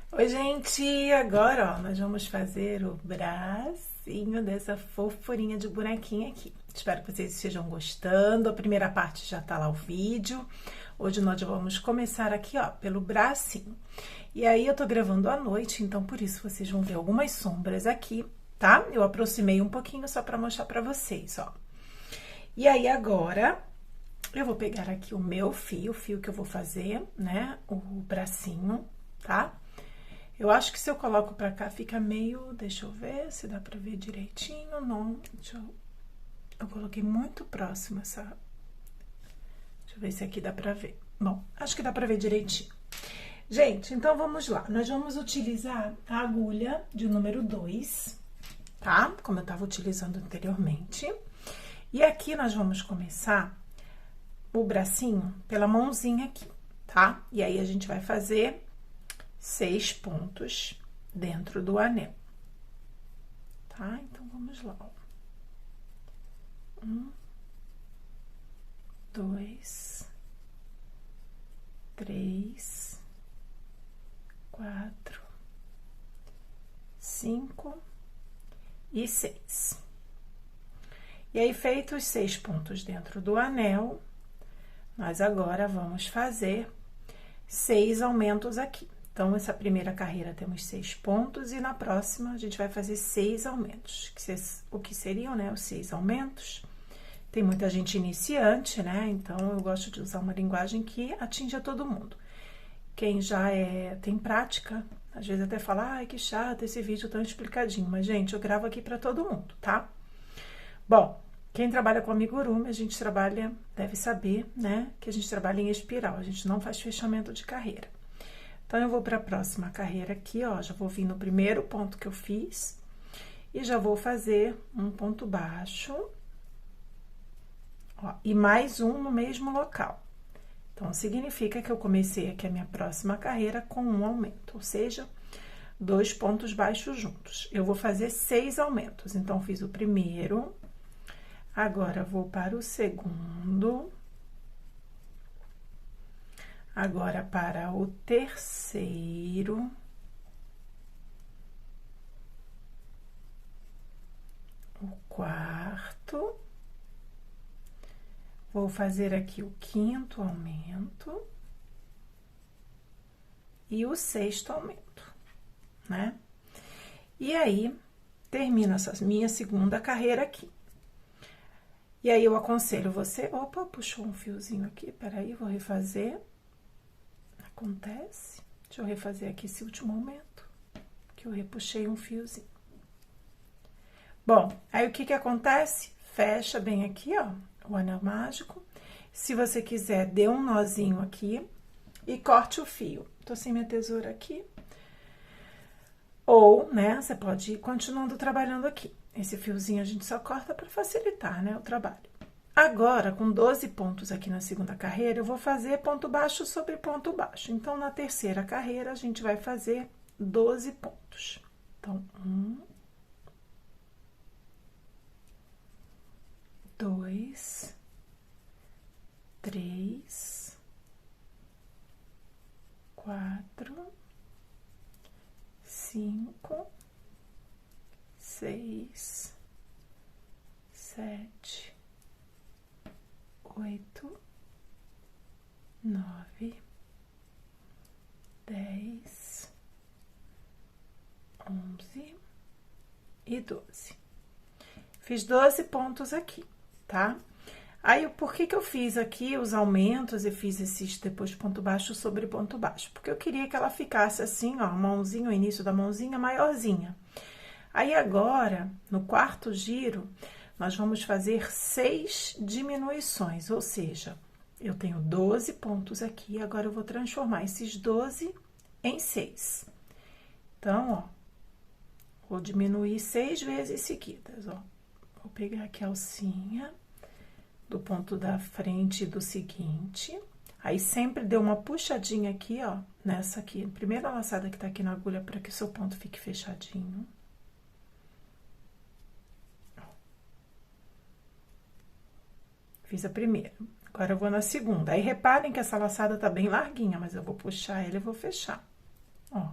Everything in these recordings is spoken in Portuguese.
Oi, gente! Agora, ó, nós vamos fazer o bracinho dessa fofurinha de bonequinha aqui. Espero que vocês estejam gostando. A primeira parte já tá lá o vídeo. Hoje nós vamos começar aqui, ó, pelo bracinho. E aí eu tô gravando à noite, então por isso vocês vão ver algumas sombras aqui, tá? Eu aproximei um pouquinho só pra mostrar pra vocês, ó. E aí agora eu vou pegar aqui o meu fio, o fio que eu vou fazer, né? O bracinho, tá? Eu acho que se eu coloco pra cá fica meio... Deixa eu ver se dá pra ver direitinho. Não, eu coloquei muito próximo essa... Deixa eu ver se aqui dá pra ver. Bom, acho que dá pra ver direitinho. Gente, então vamos lá. Nós vamos utilizar a agulha de número 2, tá? Como eu tava utilizando anteriormente. E aqui nós vamos começar o bracinho pela mãozinha aqui, tá? E aí a gente vai fazer 6 pontos dentro do anel, tá? Então, vamos lá, ó. 1, 2, 3, 4, 5 e 6. E aí, feitos os 6 pontos dentro do anel, nós agora vamos fazer 6 aumentos aqui. Então, essa primeira carreira temos 6 pontos e na próxima a gente vai fazer 6 aumentos. O que seriam, né, os 6 aumentos? Tem muita gente iniciante, né? Então, eu gosto de usar uma linguagem que atinja todo mundo. Quem já tem prática, às vezes até fala, ai, que chato esse vídeo tão explicadinho. Mas, gente, eu gravo aqui para todo mundo, tá? Bom, quem trabalha com amigurumi, a gente trabalha, deve saber, né? Que a gente trabalha em espiral, a gente não faz fechamento de carreira. Então, eu vou para a próxima carreira aqui, ó, já vou vir no primeiro ponto que eu fiz e já vou fazer um ponto baixo, ó, e mais um no mesmo local. Então, significa que eu comecei aqui a minha próxima carreira com um aumento, ou seja, 2 pontos baixos juntos. Eu vou fazer 6 aumentos, então, fiz o primeiro, agora vou para o segundo... Agora, para o terceiro, o quarto, vou fazer aqui o quinto aumento e o sexto aumento, né? E aí, termino essa minha segunda carreira aqui. E aí, eu aconselho você... Opa, puxou um fiozinho aqui, peraí, vou refazer... Acontece. Deixa eu refazer aqui esse último aumento, que eu repuxei um fiozinho. Bom, aí o que acontece? Fecha bem aqui, ó, o anel mágico. Se você quiser, dê um nozinho aqui e corte o fio. Tô sem minha tesoura aqui. Ou, né, você pode ir continuando trabalhando aqui. Esse fiozinho a gente só corta para facilitar, né, o trabalho. Agora, com 12 pontos aqui na segunda carreira, eu vou fazer ponto baixo sobre ponto baixo. Então, na terceira carreira, a gente vai fazer 12 pontos. Então, 1, 2, 3, 4, 5, 6, 7, 8, 9, 10, 11 e 12. Fiz 12 pontos aqui, tá? Aí, por que eu fiz aqui os aumentos e fiz esses depois ponto baixo sobre ponto baixo? Porque eu queria que ela ficasse assim, ó, mãozinha, o início da mãozinha maiorzinha. Aí, agora, no quarto giro, nós vamos fazer 6 diminuições, ou seja, eu tenho 12 pontos aqui, agora eu vou transformar esses 12 em 6. Então, ó, vou diminuir 6 vezes seguidas, ó. Vou pegar aqui a alcinha do ponto da frente do seguinte, aí sempre dê uma puxadinha aqui, ó, nessa aqui, primeira laçada que tá aqui na agulha, para que o seu ponto fique fechadinho. Fiz a primeira. Agora, eu vou na segunda. Aí, reparem que essa laçada tá bem larguinha, mas eu vou puxar ela e vou fechar. Ó.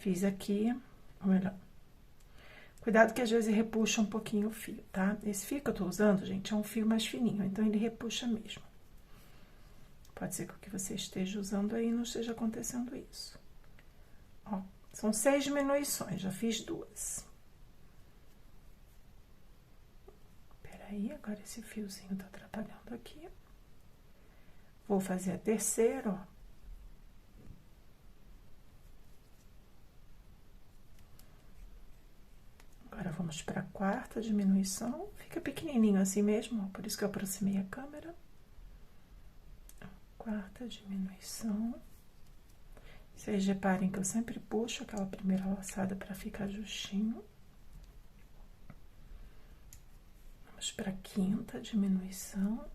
Fiz aqui, ou melhor, cuidado que às vezes repuxa um pouquinho o fio, tá? Esse fio que eu tô usando, gente, é um fio mais fininho, então ele repuxa mesmo. Pode ser que o que você esteja usando aí não esteja acontecendo isso. Ó, são 6 diminuições, já fiz 2. Peraí, agora esse fiozinho tá atrapalhando aqui. Vou fazer a terceira, ó. Agora, vamos para a quarta diminuição. Fica pequenininho assim mesmo, ó, por isso que eu aproximei a câmera. Quarta diminuição. Vocês reparem que eu sempre puxo aquela primeira laçada para ficar justinho. Vamos para a quinta diminuição.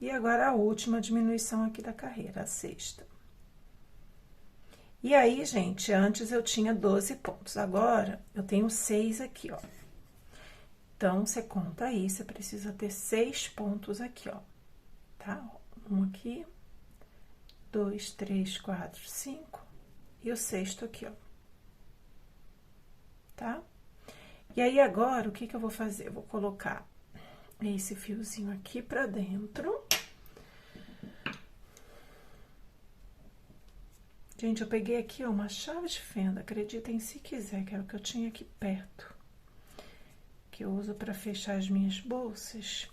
E agora, a última diminuição aqui da carreira, a sexta. E aí, gente, antes eu tinha 12 pontos, agora eu tenho 6 aqui, ó. Então, você conta aí, você precisa ter 6 pontos aqui, ó, tá? Um aqui, 2, 3, 4, 5, e o sexto aqui, ó. Tá? E aí, agora, o que que eu vou fazer? Eu vou colocar esse fiozinho aqui pra dentro. Gente, eu peguei aqui, ó, uma chave de fenda, acreditem se quiser, que era o que eu tinha aqui perto. Que eu uso pra fechar as minhas bolsas.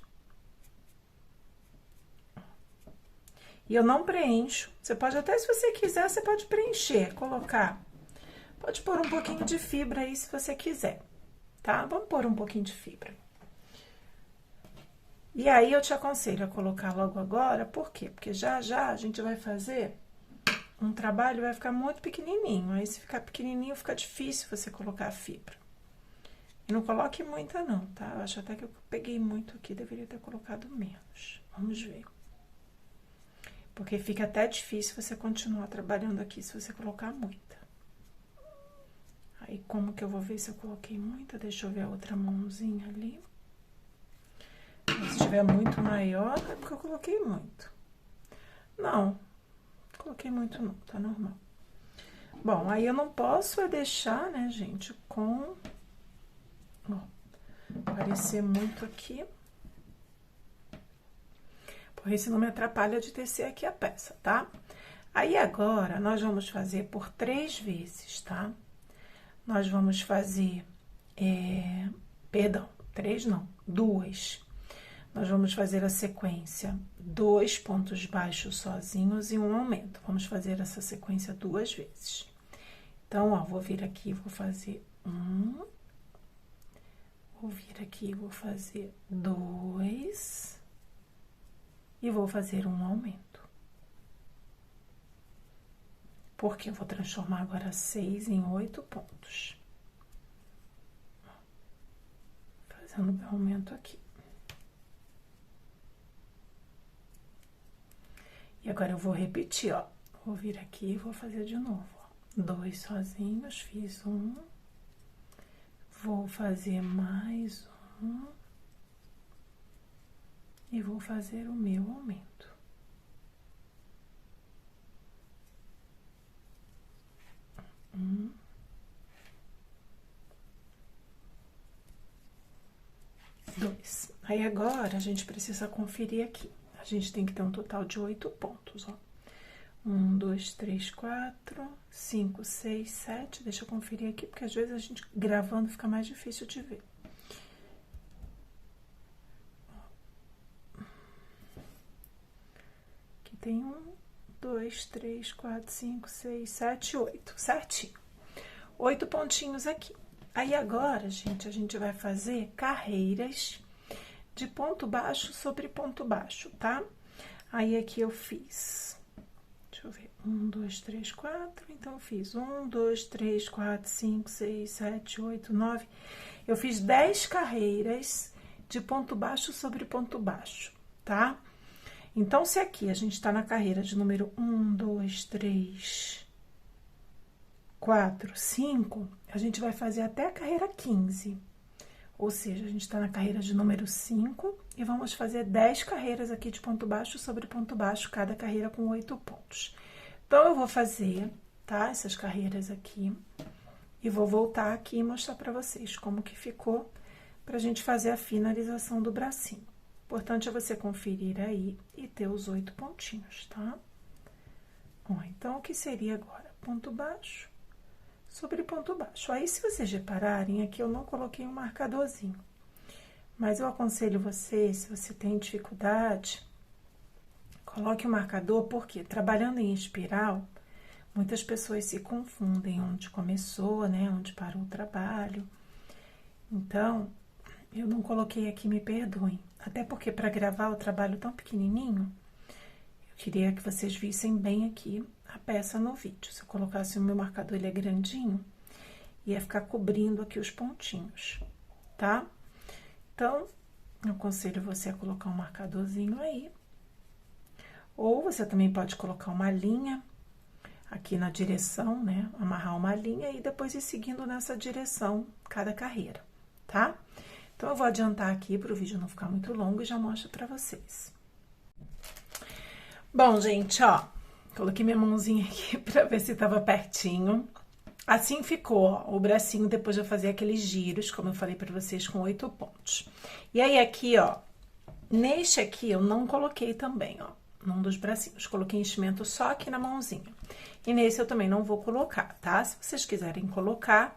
E eu não preencho. Você pode até, se você quiser, você pode preencher, colocar. Pode pôr um pouquinho de fibra aí, se você quiser, tá? Vamos pôr um pouquinho de fibra. E aí, eu te aconselho a colocar logo agora, por quê? Porque já já a gente vai fazer um trabalho, vai ficar muito pequenininho. Aí, se ficar pequenininho, fica difícil você colocar a fibra. E não coloque muita não, tá? Eu acho até que eu peguei muito aqui, deveria ter colocado menos. Vamos ver. Porque fica até difícil você continuar trabalhando aqui se você colocar muita. Aí, como que eu vou ver se eu coloquei muita? Deixa eu ver a outra mãozinha ali. Se estiver muito maior, é porque eu coloquei muito. Não, coloquei muito não, tá normal. Bom, aí eu não posso deixar, né, gente, com... Ó, aparecer muito aqui. Porque senão me atrapalha de tecer aqui a peça, tá? Aí, agora, nós vamos fazer por 3 vezes, tá? Nós vamos fazer... Perdão, 3 não, 2. Nós vamos fazer a sequência 2 pontos baixos sozinhos e um aumento. Vamos fazer essa sequência 2 vezes. Então, ó, vou vir aqui, vou fazer 1. Vou vir aqui, vou fazer 2. E vou fazer um aumento. Porque eu vou transformar agora 6 em 8 pontos. Fazendo meu aumento aqui. E agora, eu vou repetir, ó. Vou vir aqui e vou fazer de novo, ó. 2 sozinhos, fiz 1. Vou fazer mais 1. E vou fazer o meu aumento. Dois. Aí, agora, a gente precisa conferir aqui. A gente tem que ter um total de 8 pontos, ó. 1, 2, 3, 4, 5, 6, 7. Deixa eu conferir aqui, porque às vezes a gente gravando fica mais difícil de ver. Aqui tem 1, 2, 3, 4, 5, 6, 7, 8. Certinho. 8 pontinhos aqui. Aí, agora, gente, a gente vai fazer carreiras de ponto baixo sobre ponto baixo, tá? Aí, aqui eu fiz, deixa eu ver, 1, 2, 3, 4, então eu fiz 1, 2, 3, 4, 5, 6, 7, 8, 9, eu fiz 10 carreiras de ponto baixo sobre ponto baixo, tá? Então, se aqui a gente tá na carreira de número 1, 2, 3, 4, 5, a gente vai fazer até a carreira 15. Ou seja, a gente tá na carreira de número 5 e vamos fazer 10 carreiras aqui de ponto baixo sobre ponto baixo, cada carreira com 8 pontos. Então, eu vou fazer, tá? Essas carreiras aqui e vou voltar aqui e mostrar pra vocês como que ficou pra gente fazer a finalização do bracinho. Importante é você conferir aí e ter os 8 pontinhos, tá? Ó, então, o que seria agora? Ponto baixo sobre ponto baixo. Aí, se vocês repararem, aqui eu não coloquei um marcadorzinho. Mas eu aconselho você, se você tem dificuldade, coloque o marcador, porque trabalhando em espiral, muitas pessoas se confundem onde começou, né? Onde parou o trabalho. Então, eu não coloquei aqui, me perdoem. Até porque para gravar o trabalho tão pequenininho, eu queria que vocês vissem bem aqui a peça no vídeo. Se eu colocasse o meu marcador, ele é grandinho, ia ficar cobrindo aqui os pontinhos, tá? Então, eu aconselho você a colocar um marcadorzinho aí. Ou você também pode colocar uma linha aqui na direção, né? Amarrar uma linha e depois ir seguindo nessa direção cada carreira, tá? Então, eu vou adiantar aqui para o vídeo não ficar muito longo e já mostro para vocês. Bom, gente, ó, coloquei minha mãozinha aqui para ver se tava pertinho. Assim ficou, ó, o bracinho depois de eu fazer aqueles giros, como eu falei para vocês, com 8 pontos. E aí, aqui, ó, neste aqui eu não coloquei também, ó, num dos bracinhos. Coloquei enchimento só aqui na mãozinha. E nesse eu também não vou colocar, tá? Se vocês quiserem colocar,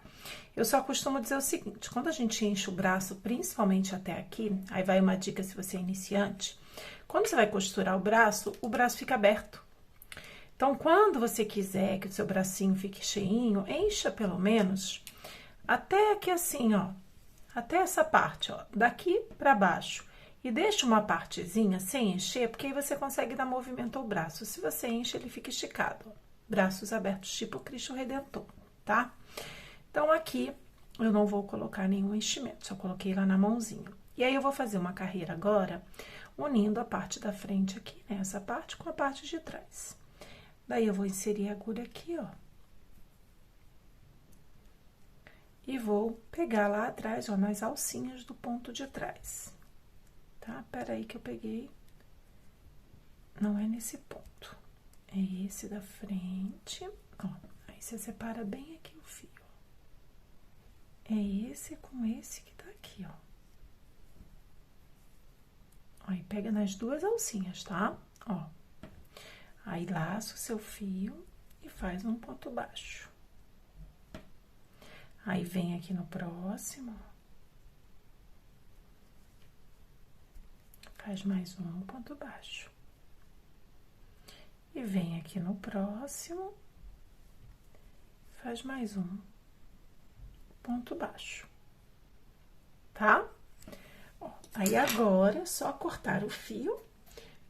eu só costumo dizer o seguinte, quando a gente enche o braço, principalmente até aqui, aí vai uma dica se você é iniciante, quando você vai costurar o braço fica aberto. Então, quando você quiser que o seu bracinho fique cheinho, encha pelo menos até aqui assim, ó, até essa parte, ó, daqui pra baixo. E deixa uma partezinha sem encher, porque aí você consegue dar movimento ao braço. Se você enche, ele fica esticado, ó, braços abertos, tipo Cristo Redentor, tá? Então, aqui eu não vou colocar nenhum enchimento, só coloquei lá na mãozinha. E aí, eu vou fazer uma carreira agora, unindo a parte da frente aqui, né? Essa parte com a parte de trás. Daí, eu vou inserir a agulha aqui, ó. E vou pegar lá atrás, ó, nas alcinhas do ponto de trás. Tá? Pera aí que eu peguei. Não é nesse ponto. É esse da frente, ó. Aí, você separa bem aqui o fio. É esse com esse que tá aqui, ó. Aí, pega nas duas alcinhas, tá? Ó. Aí, laça o seu fio e faz um ponto baixo. Aí, vem aqui no próximo. Faz mais um ponto baixo. E vem aqui no próximo. Faz mais um ponto baixo. Tá? Ó, aí, agora, é só cortar o fio.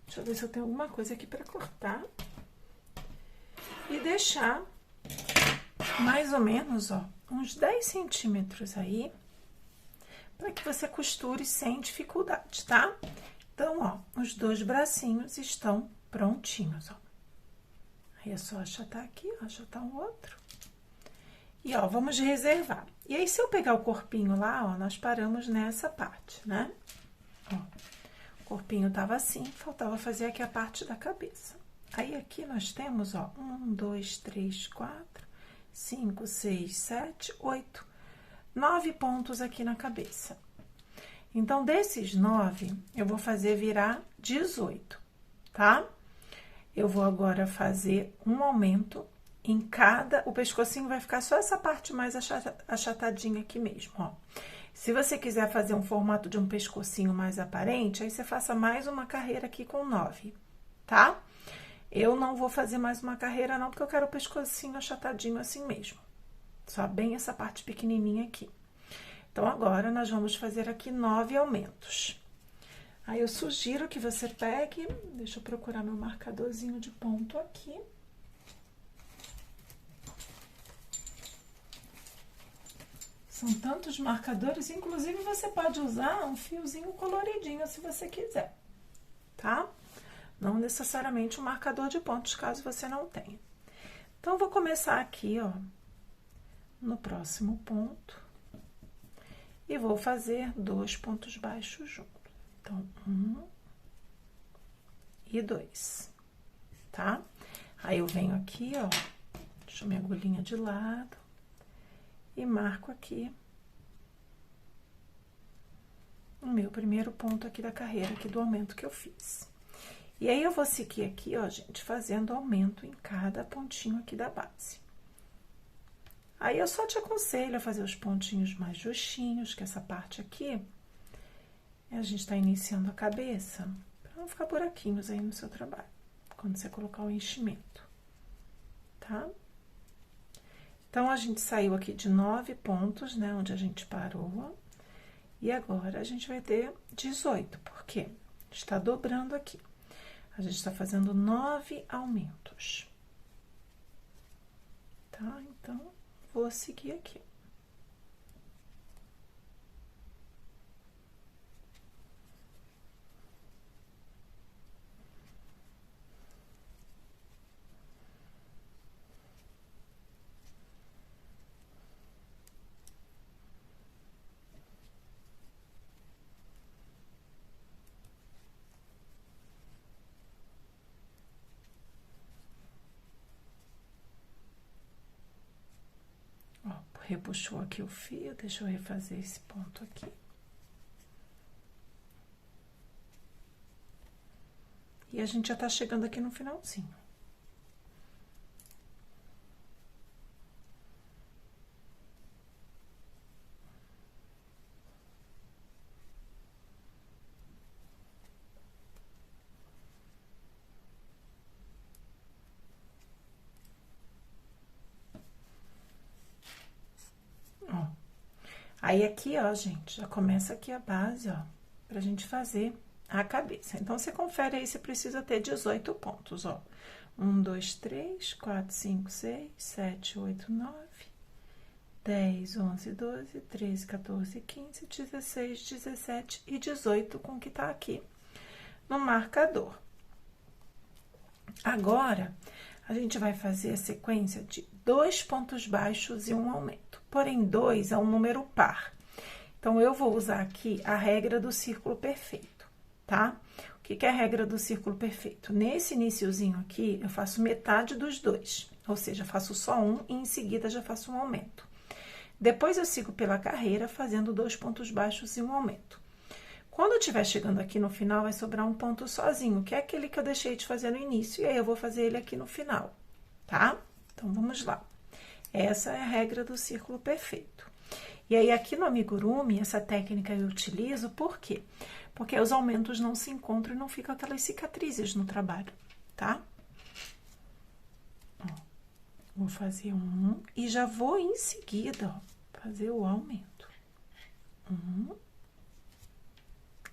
Deixa eu ver se eu tenho alguma coisa aqui pra cortar. E deixar mais ou menos, ó, uns 10 centímetros aí, para que você costure sem dificuldade, tá? Então, ó, os dois bracinhos estão prontinhos, ó. Aí, é só achatar aqui, ó, achatar um outro. E, ó, vamos reservar. E aí, se eu pegar o corpinho lá, ó, nós paramos nessa parte, né? Ó, o corpinho tava assim, faltava fazer aqui a parte da cabeça. Aí, aqui nós temos, ó, 1, 2, 3, 4, 5, 6, 7, 8, 9 pontos aqui na cabeça. Então, desses 9, eu vou fazer virar 18, tá? Eu vou agora fazer um aumento em cada... O pescocinho vai ficar só essa parte mais achatadinha aqui mesmo, ó. Se você quiser fazer um formato de um pescocinho mais aparente, aí você faça mais uma carreira aqui com 9, tá? Eu não vou fazer mais uma carreira não, porque eu quero o pescocinho achatadinho assim mesmo. Só bem essa parte pequenininha aqui. Então, agora, nós vamos fazer aqui 9 aumentos. Aí, eu sugiro que você pegue... Deixa eu procurar meu marcadorzinho de ponto aqui. São tantos marcadores, inclusive, você pode usar um fiozinho coloridinho, se você quiser, tá? Não necessariamente um marcador de pontos, caso você não tenha. Então, vou começar aqui, ó, no próximo ponto. E vou fazer 2 pontos baixos juntos. Então, 1 e 2, tá? Aí eu venho aqui, ó, deixo minha agulhinha de lado e marco aqui o meu primeiro ponto aqui da carreira, aqui do aumento que eu fiz. E aí, eu vou seguir aqui, ó, gente, fazendo aumento em cada pontinho aqui da base. Aí, eu só te aconselho a fazer os pontinhos mais justinhos, que essa parte aqui, a gente tá iniciando a cabeça, pra não ficar buraquinhos aí no seu trabalho, quando você colocar o enchimento, tá? Então, a gente saiu aqui de 9 pontos, né, onde a gente parou, e agora a gente vai ter 18, por quê? A gente tá dobrando aqui. A gente tá fazendo 9 aumentos, tá? Então, vou seguir aqui. Ó, repuxou aqui o fio, deixa eu refazer esse ponto aqui. E a gente já tá chegando aqui no finalzinho. Ó. Aí, aqui, ó, gente, já começa aqui a base, ó, pra gente fazer a cabeça. Então, você confere aí se precisa ter 18 pontos, ó. 1, 2, 3, 4, 5, 6, 7, 8, 9, 10, 11, 12, 13, 14, 15, 16, 17 e 18 com o que tá aqui no marcador. Agora, a gente vai fazer a sequência de 2 pontos baixos e um aumento. Porém, 2 é um número par. Então, eu vou usar aqui a regra do círculo perfeito, tá? O que é a regra do círculo perfeito? Nesse iniciozinho aqui, eu faço metade dos 2, ou seja, faço só um e em seguida já faço um aumento. Depois, eu sigo pela carreira fazendo 2 pontos baixos e um aumento. Quando eu estiver chegando aqui no final, vai sobrar um ponto sozinho, que é aquele que eu deixei de fazer no início, e aí eu vou fazer ele aqui no final, tá? Então, vamos lá. Essa é a regra do círculo perfeito. E aí, aqui no amigurumi, essa técnica eu utilizo, por quê? Porque os aumentos não se encontram e não ficam aquelas cicatrizes no trabalho, tá? Ó, vou fazer um e já vou em seguida, ó, fazer o aumento. 1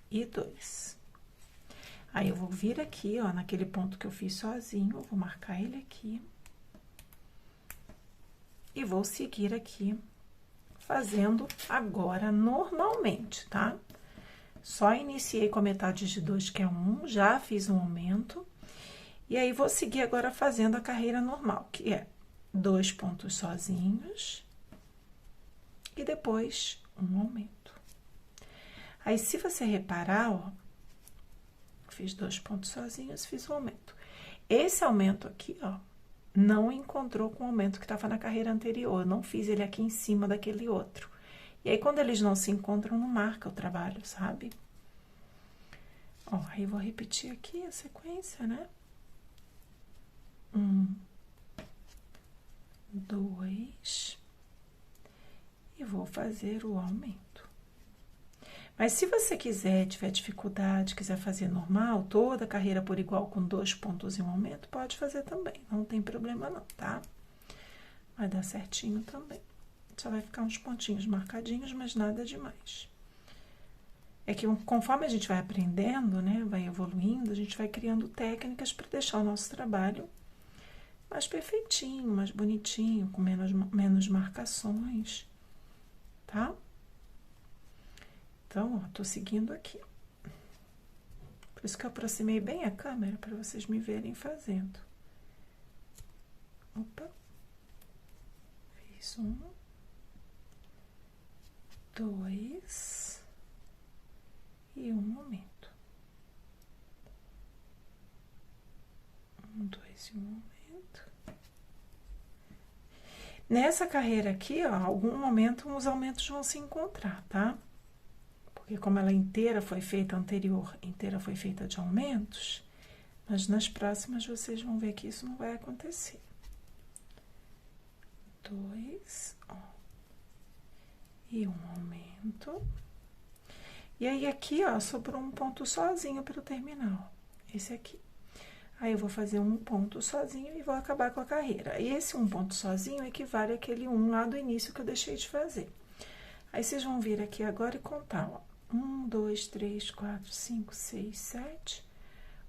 e 2. Aí, eu vou vir aqui, ó, naquele ponto que eu fiz sozinho, vou marcar ele aqui. E vou seguir aqui, fazendo agora normalmente, tá? Só iniciei com a metade de 2, que é 1, já fiz um aumento. E aí, vou seguir agora fazendo a carreira normal, que é 2 pontos sozinhos. E depois, um aumento. Aí, se você reparar, ó, fiz 2 pontos sozinhos, fiz um aumento. Esse aumento aqui, ó, não encontrou com o aumento que estava na carreira anterior. Eu não fiz ele aqui em cima daquele outro. E aí, quando eles não se encontram, não marca o trabalho, sabe? Ó, aí vou repetir aqui a sequência, né? 1, 2, e vou fazer o aumento. Mas se você quiser, tiver dificuldade, quiser fazer normal, toda a carreira por igual com 2 pontos e um aumento, pode fazer também, não tem problema não, tá? Vai dar certinho também. Só vai ficar uns pontinhos marcadinhos, mas nada demais. É que conforme a gente vai aprendendo, né, vai evoluindo, a gente vai criando técnicas para deixar o nosso trabalho mais perfeitinho, mais bonitinho, com menos marcações, tá? Então, ó, tô seguindo aqui. Por isso que eu aproximei bem a câmera, para vocês me verem fazendo. Opa. Fiz 1, 2 e um aumento. 1, 2 e um aumento. Nessa carreira aqui, ó, algum momento os aumentos vão se encontrar, tá? Porque como ela inteira foi feita, anterior inteira foi feita de aumentos, mas nas próximas vocês vão ver que isso não vai acontecer. 2, ó, e um aumento. E aí, aqui, ó, sobrou um ponto sozinho para o terminal, esse aqui. Aí, eu vou fazer um ponto sozinho e vou acabar com a carreira. E esse um ponto sozinho equivale àquele um lá do início que eu deixei de fazer. Aí, vocês vão vir aqui agora e contar, ó. 1, 2, 3, 4, 5, 6, 7,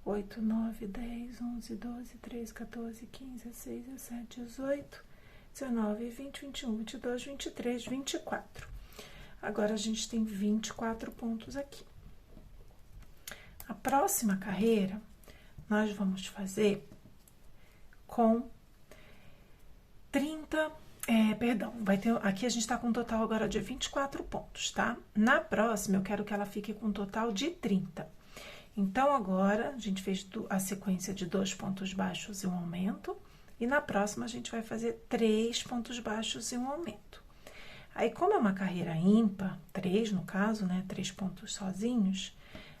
8, 9, 10, 11, 12, 13, 14, 15, 16, 17, 18, 19, 20, 21, 22, 23, 24. Agora, a gente tem 24 pontos aqui. A próxima carreira, nós vamos fazer com 30, vai ter, aqui a gente tá com um total agora de 24 pontos, tá? Na próxima, eu quero que ela fique com um total de 30. Então, agora, a gente fez a sequência de 2 pontos baixos e um aumento, e na próxima, a gente vai fazer 3 pontos baixos e um aumento. Aí, como é uma carreira ímpar, 3 no caso, né, 3 pontos sozinhos,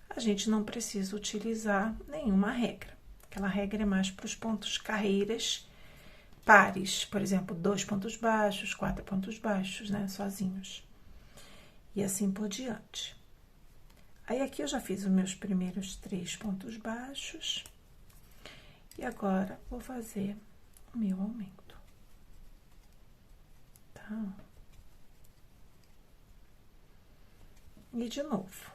a gente não precisa utilizar nenhuma regra. Aquela regra é mais para os pontos carreiras pares, por exemplo, 2 pontos baixos, 4 pontos baixos, né, sozinhos. E assim por diante. Aí, aqui eu já fiz os meus primeiros 3 pontos baixos. E agora, vou fazer o meu aumento. Tá? E de novo,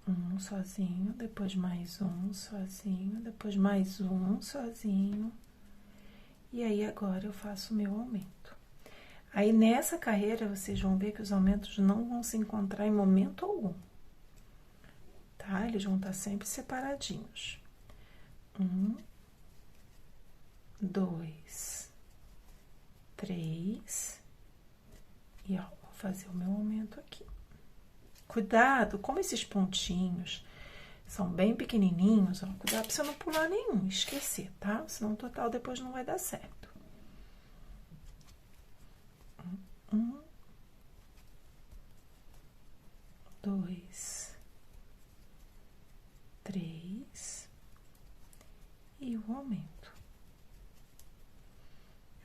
um sozinho, depois mais um sozinho, depois mais um sozinho. E aí, agora, eu faço o meu aumento. Aí, nessa carreira, vocês vão ver que os aumentos não vão se encontrar em momento algum. Tá? Eles vão estar sempre separadinhos. 1, 2, 3. E, ó, vou fazer o meu aumento aqui. Cuidado, como esses pontinhos são bem pequenininhos, ó, cuidado pra você não pular nenhum, esquecer, tá? Senão o total depois não vai dar certo. 1, 2, 3 e o aumento.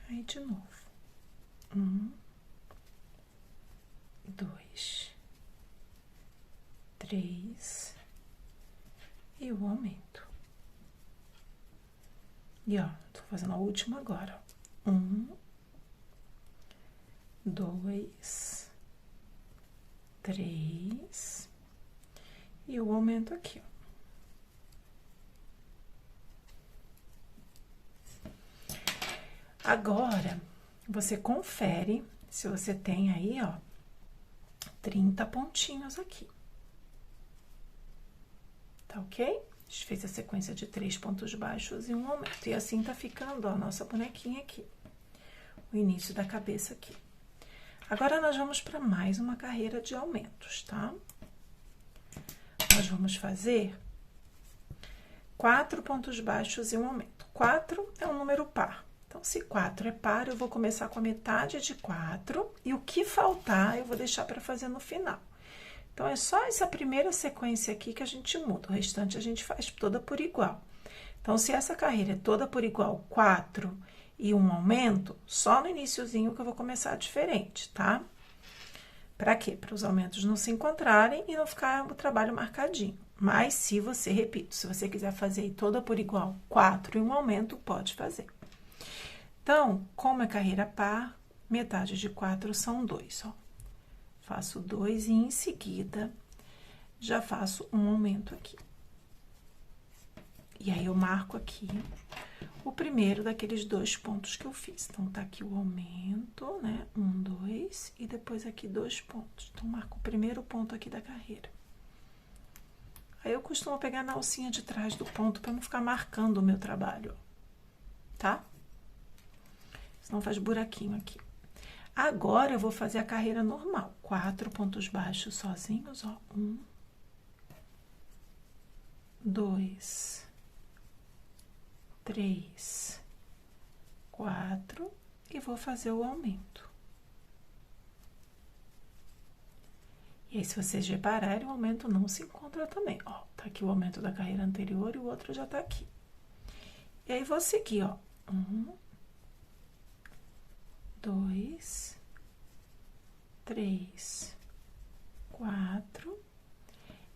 Aí, de novo. 1, 2, 3 e o aumento. E, ó, tô fazendo a última agora. 1, 2, 3 e o aumento aqui, ó. Agora, você confere se você tem aí, ó, 30 pontinhos aqui. Tá ok? A gente fez a sequência de 3 pontos baixos e um aumento. E assim tá ficando, ó, a nossa bonequinha aqui. O início da cabeça aqui. Agora, nós vamos para mais uma carreira de aumentos, tá? Nós vamos fazer 4 pontos baixos e um aumento. 4 é um número par. Então, se 4 é par, eu vou começar com a metade de 4 e o que faltar eu vou deixar para fazer no final. Então, é só essa primeira sequência aqui que a gente muda, o restante a gente faz toda por igual. Então, se essa carreira é toda por igual 4 e um aumento, só no iniciozinho que eu vou começar diferente, tá? Para quê? Para os aumentos não se encontrarem e não ficar o trabalho marcadinho. Mas, se você, repito, se você quiser fazer toda por igual 4 e um aumento, pode fazer. Então, como é carreira par, metade de 4 são 2, ó. Faço 2 e em seguida já faço um aumento aqui. E aí, eu marco aqui o primeiro daqueles 2 pontos que eu fiz. Então, tá aqui o aumento, né? 1, 2 e depois aqui 2 pontos. Então, marco o primeiro ponto aqui da carreira. Aí, eu costumo pegar na alcinha de trás do ponto para não ficar marcando o meu trabalho, tá? Senão faz buraquinho aqui. Agora, eu vou fazer a carreira normal. 4 pontos baixos sozinhos, ó. 1, 2, 3, 4 e vou fazer o aumento. E aí, se vocês repararem, o aumento não se encontra também, ó. Tá aqui o aumento da carreira anterior e o outro já tá aqui. E aí, vou seguir, ó. 1, 2, 3, 4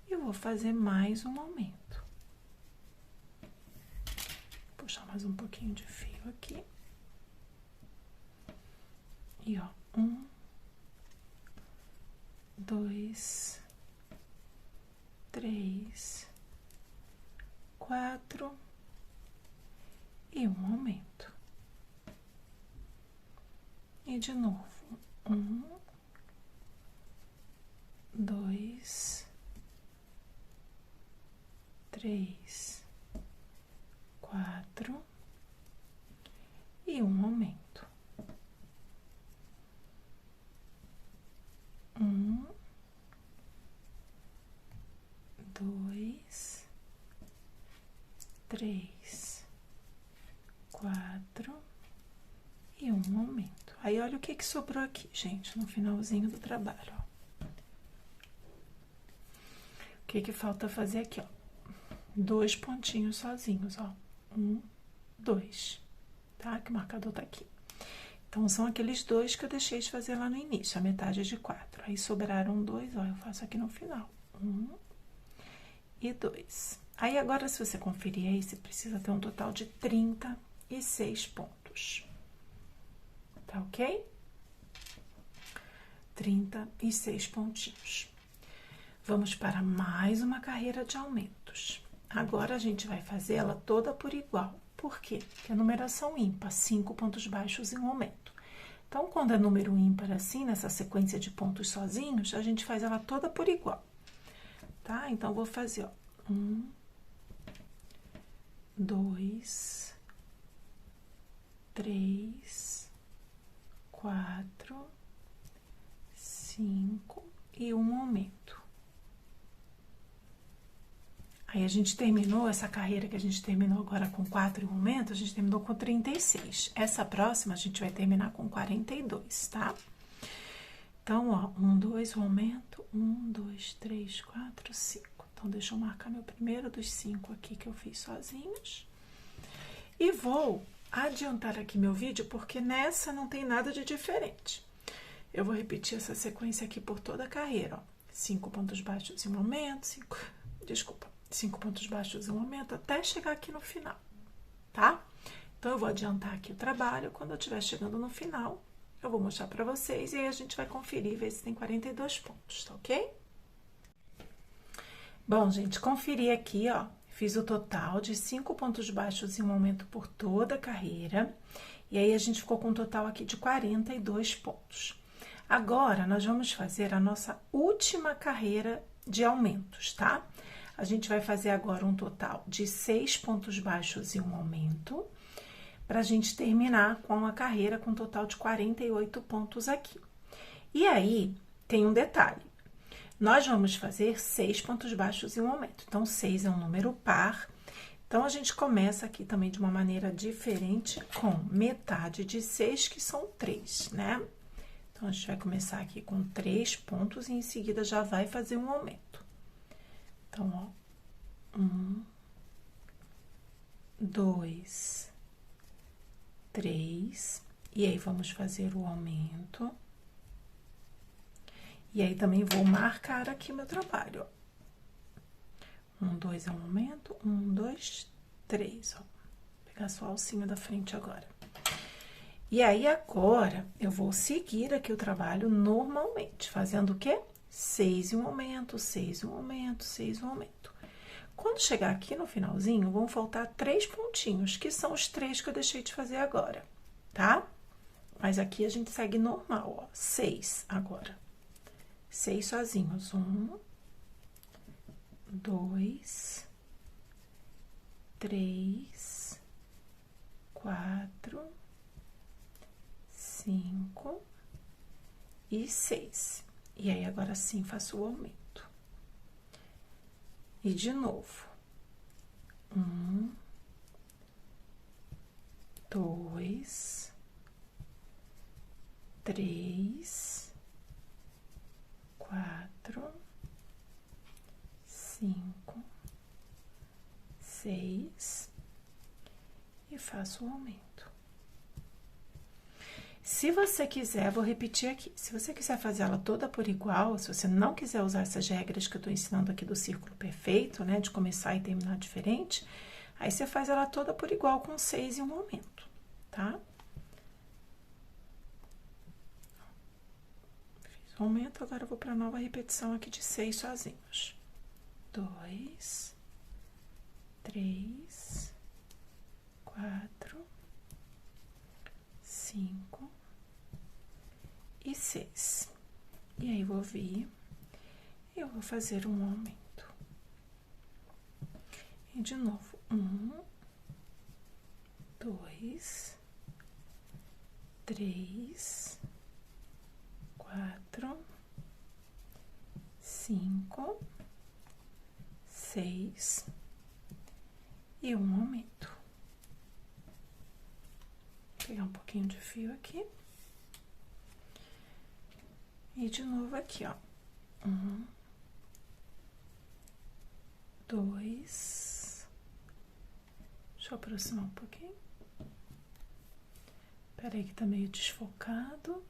e vou fazer mais um aumento. Vou puxar mais um pouquinho de fio aqui. E, ó, 1, 2, 3, 4 e um aumento. E de novo, 1, 2, 3, 4 e um aumento. 1, 2, 3, 4 e um aumento. Aí, olha o que sobrou aqui, gente, no finalzinho do trabalho, ó. O que falta fazer aqui, ó? 2 pontinhos sozinhos, ó. 1, 2, tá? Que o marcador tá aqui. Então, são aqueles 2 que eu deixei de fazer lá no início, a metade de 4. Aí, sobraram 2, ó, eu faço aqui no final. 1 e 2. Aí, agora, se você conferir aí, você precisa ter um total de 36 pontos. Tá ok? 36 pontinhos. Vamos para mais uma carreira de aumentos. Agora, a gente vai fazer ela toda por igual. Por quê? Porque é numeração ímpar, 5 pontos baixos e um aumento. Então, quando é número ímpar assim, nessa sequência de pontos sozinhos, a gente faz ela toda por igual. Tá? Então, vou fazer, ó. 1, 2, 3, 4, 5 e um aumento. Aí, a gente terminou essa carreira que a gente terminou agora com 4 e um aumento, a gente terminou com 36. Essa próxima, a gente vai terminar com 42, tá? Então, ó, 1, 2, um aumento, 1, 2, 3, 4, 5. Então, deixa eu marcar meu primeiro dos 5 aqui que eu fiz sozinhos. E vou adiantar aqui meu vídeo, porque nessa não tem nada de diferente. Eu vou repetir essa sequência aqui por toda a carreira, ó. 5 pontos baixos e um aumento, 5 pontos baixos e um aumento, até chegar aqui no final, tá? Então, eu vou adiantar aqui o trabalho, quando eu estiver chegando no final, eu vou mostrar pra vocês, e aí a gente vai conferir, ver se tem 42 pontos, tá ok? Bom, gente, conferi aqui, ó, fiz o total de 5 pontos baixos e um aumento por toda a carreira, e aí a gente ficou com um total aqui de 42 pontos. Agora, nós vamos fazer a nossa última carreira de aumentos, tá? A gente vai fazer agora um total de 6 pontos baixos e um aumento, pra gente terminar com a carreira com um total de 48 pontos aqui. E aí, tem um detalhe. Nós vamos fazer 6 pontos baixos e um aumento. Então, 6 é um número par. Então, a gente começa aqui também de uma maneira diferente, com metade de 6, que são 3, né? Então, a gente vai começar aqui com 3 pontos e em seguida já vai fazer um aumento. Então, ó, 1, 2, 3, e aí vamos fazer o aumento. E aí, também vou marcar aqui o meu trabalho, ó. 1, 2 é um aumento, 1, 2, 3, ó. Vou pegar só o alcinho da frente agora. E aí, agora, eu vou seguir aqui o trabalho normalmente, fazendo o quê? 6 e um aumento, 6 e um aumento, 6 e um aumento. Quando chegar aqui no finalzinho, vão faltar 3 pontinhos, que são os 3 que eu deixei de fazer agora, tá? Mas aqui a gente segue normal, ó, 6 agora. 6 sozinhos, 1, 2, 3, 4, 5 e 6. E aí, agora sim, faço o aumento. E de novo. 1, 2, 3, 4, 5, 6 e faço o aumento. Se você quiser, vou repetir aqui, se você quiser fazer ela toda por igual, se você não quiser usar essas regras que eu tô ensinando aqui do círculo perfeito, né, de começar e terminar diferente, aí você faz ela toda por igual com 6 e um aumento, tá? Fiz o aumento, agora eu vou para a nova repetição aqui de 6 sozinhos. 2, 3, 4, 5 e 6. E aí, vou vir, eu vou fazer um aumento. E de novo, 1, 2, 3, 4, 5, 6 e um aumento. Vou pegar um pouquinho de fio aqui. E de novo aqui, ó. 1, 2. Deixa eu aproximar um pouquinho. Peraí que tá meio desfocado.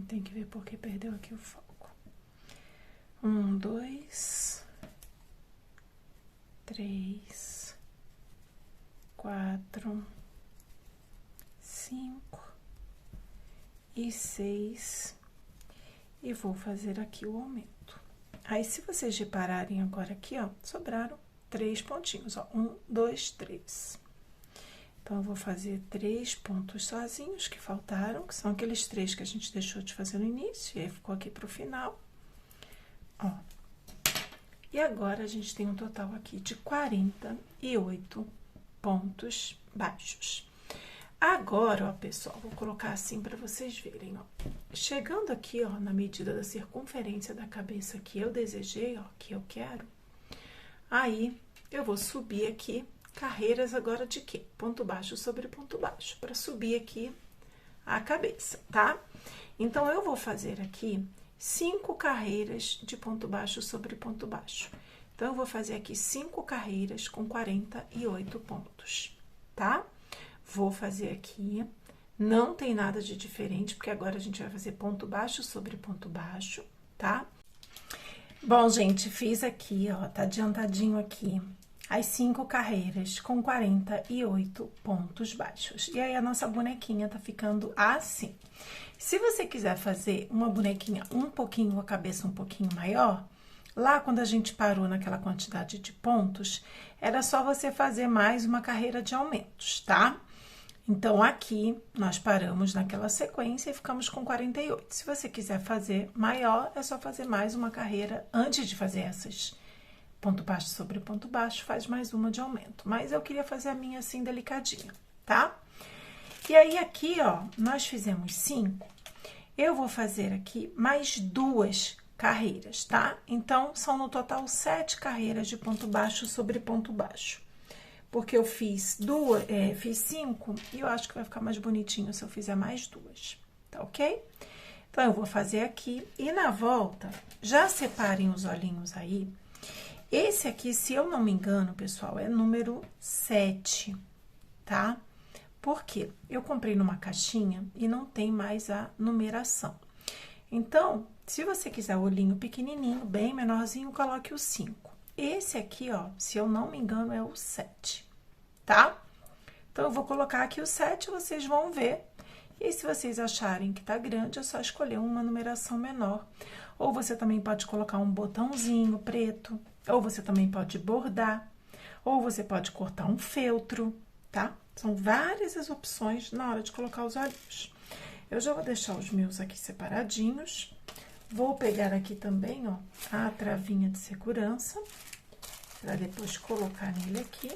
Tem que ver porque perdeu aqui o foco. 1, 2, 3, 4, 5 e 6. E vou fazer aqui o aumento. Aí, se vocês repararem agora aqui, ó, sobraram 3 pontinhos, ó. 1, 2, 3. Então, eu vou fazer 3 pontos sozinhos que faltaram, que são aqueles 3 que a gente deixou de fazer no início, e aí ficou aqui pro final, ó. E agora, a gente tem um total aqui de 48 pontos baixos. Agora, ó, pessoal, vou colocar assim para vocês verem, ó. Chegando aqui, ó, na medida da circunferência da cabeça que eu desejei, ó, que eu quero, aí eu vou subir aqui carreiras agora de quê? Ponto baixo sobre ponto baixo, para subir aqui a cabeça, tá? Então, eu vou fazer aqui 5 carreiras de ponto baixo sobre ponto baixo. Então, eu vou fazer aqui 5 carreiras com 48 pontos, tá? Vou fazer aqui, não tem nada de diferente, porque agora a gente vai fazer ponto baixo sobre ponto baixo, tá? Bom, gente, fiz aqui, ó, tá adiantadinho aqui as 5 carreiras com 48 pontos baixos. E aí, a nossa bonequinha tá ficando assim. Se você quiser fazer uma bonequinha um pouquinho, a cabeça um pouquinho maior, lá quando a gente parou naquela quantidade de pontos, era só você fazer mais uma carreira de aumentos, tá? Então, aqui, nós paramos naquela sequência e ficamos com 48. Se você quiser fazer maior, é só fazer mais uma carreira antes de fazer essas ponto baixo sobre ponto baixo, faz mais uma de aumento. Mas eu queria fazer a minha assim, delicadinha, tá? E aí, aqui, ó, nós fizemos 5. Eu vou fazer aqui mais 2 carreiras, tá? Então, são no total 7 carreiras de ponto baixo sobre ponto baixo. Porque eu fiz 5 e eu acho que vai ficar mais bonitinho se eu fizer mais 2, tá ok? Então, eu vou fazer aqui e na volta, já separem os olhinhos aí. Esse aqui, se eu não me engano, pessoal, é número 7, tá? Por quê? Eu comprei numa caixinha e não tem mais a numeração. Então, se você quiser o olhinho pequenininho, bem menorzinho, coloque o 5. Esse aqui, ó, se eu não me engano, é o 7, tá? Então, eu vou colocar aqui o 7, vocês vão ver. E aí, se vocês acharem que tá grande, é só escolher uma numeração menor. Ou você também pode colocar um botãozinho preto, ou você também pode bordar, ou você pode cortar um feltro, tá? São várias as opções na hora de colocar os olhinhos. Eu já vou deixar os meus aqui separadinhos. Vou pegar aqui também, ó, a travinha de segurança. para depois colocar nele aqui.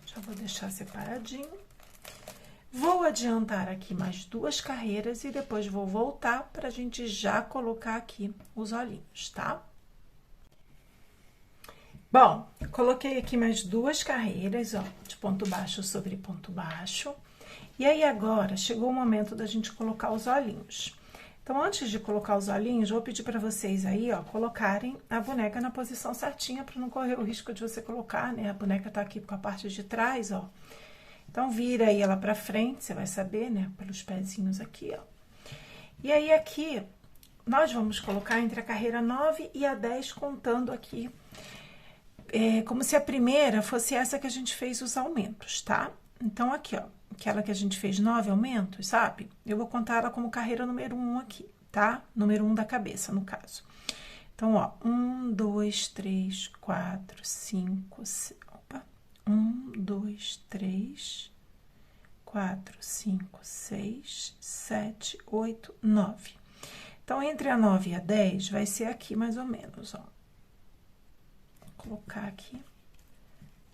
Já vou deixar separadinho. Vou adiantar aqui mais 2 carreiras e depois vou voltar pra gente já colocar aqui os olhinhos, tá? Bom, coloquei aqui mais 2 carreiras, ó, de ponto baixo sobre ponto baixo. E aí, agora, chegou o momento da gente colocar os olhinhos. Então, antes de colocar os olhinhos, vou pedir para vocês aí, ó, colocarem a boneca na posição certinha, para não correr o risco de você colocar, né? A boneca tá aqui com a parte de trás, ó. Então, vira aí ela pra frente, você vai saber, né? Pelos pezinhos aqui, ó. E aí, aqui, nós vamos colocar entre a carreira 9 e a 10, contando aqui, como se a primeira fosse essa que a gente fez os aumentos, tá? Então, aqui, ó. Aquela que a gente fez 9 aumentos, sabe? Eu vou contar ela como carreira número 1 aqui, tá? Número 1 da cabeça, no caso. Então, ó, 1, 2, 3, 4, 5, 6, opa. 1, 2, 3, 4, 5, 6, 7, 8, 9. Então, entre a 9 e a 10, vai ser aqui mais ou menos, ó. Vou colocar aqui.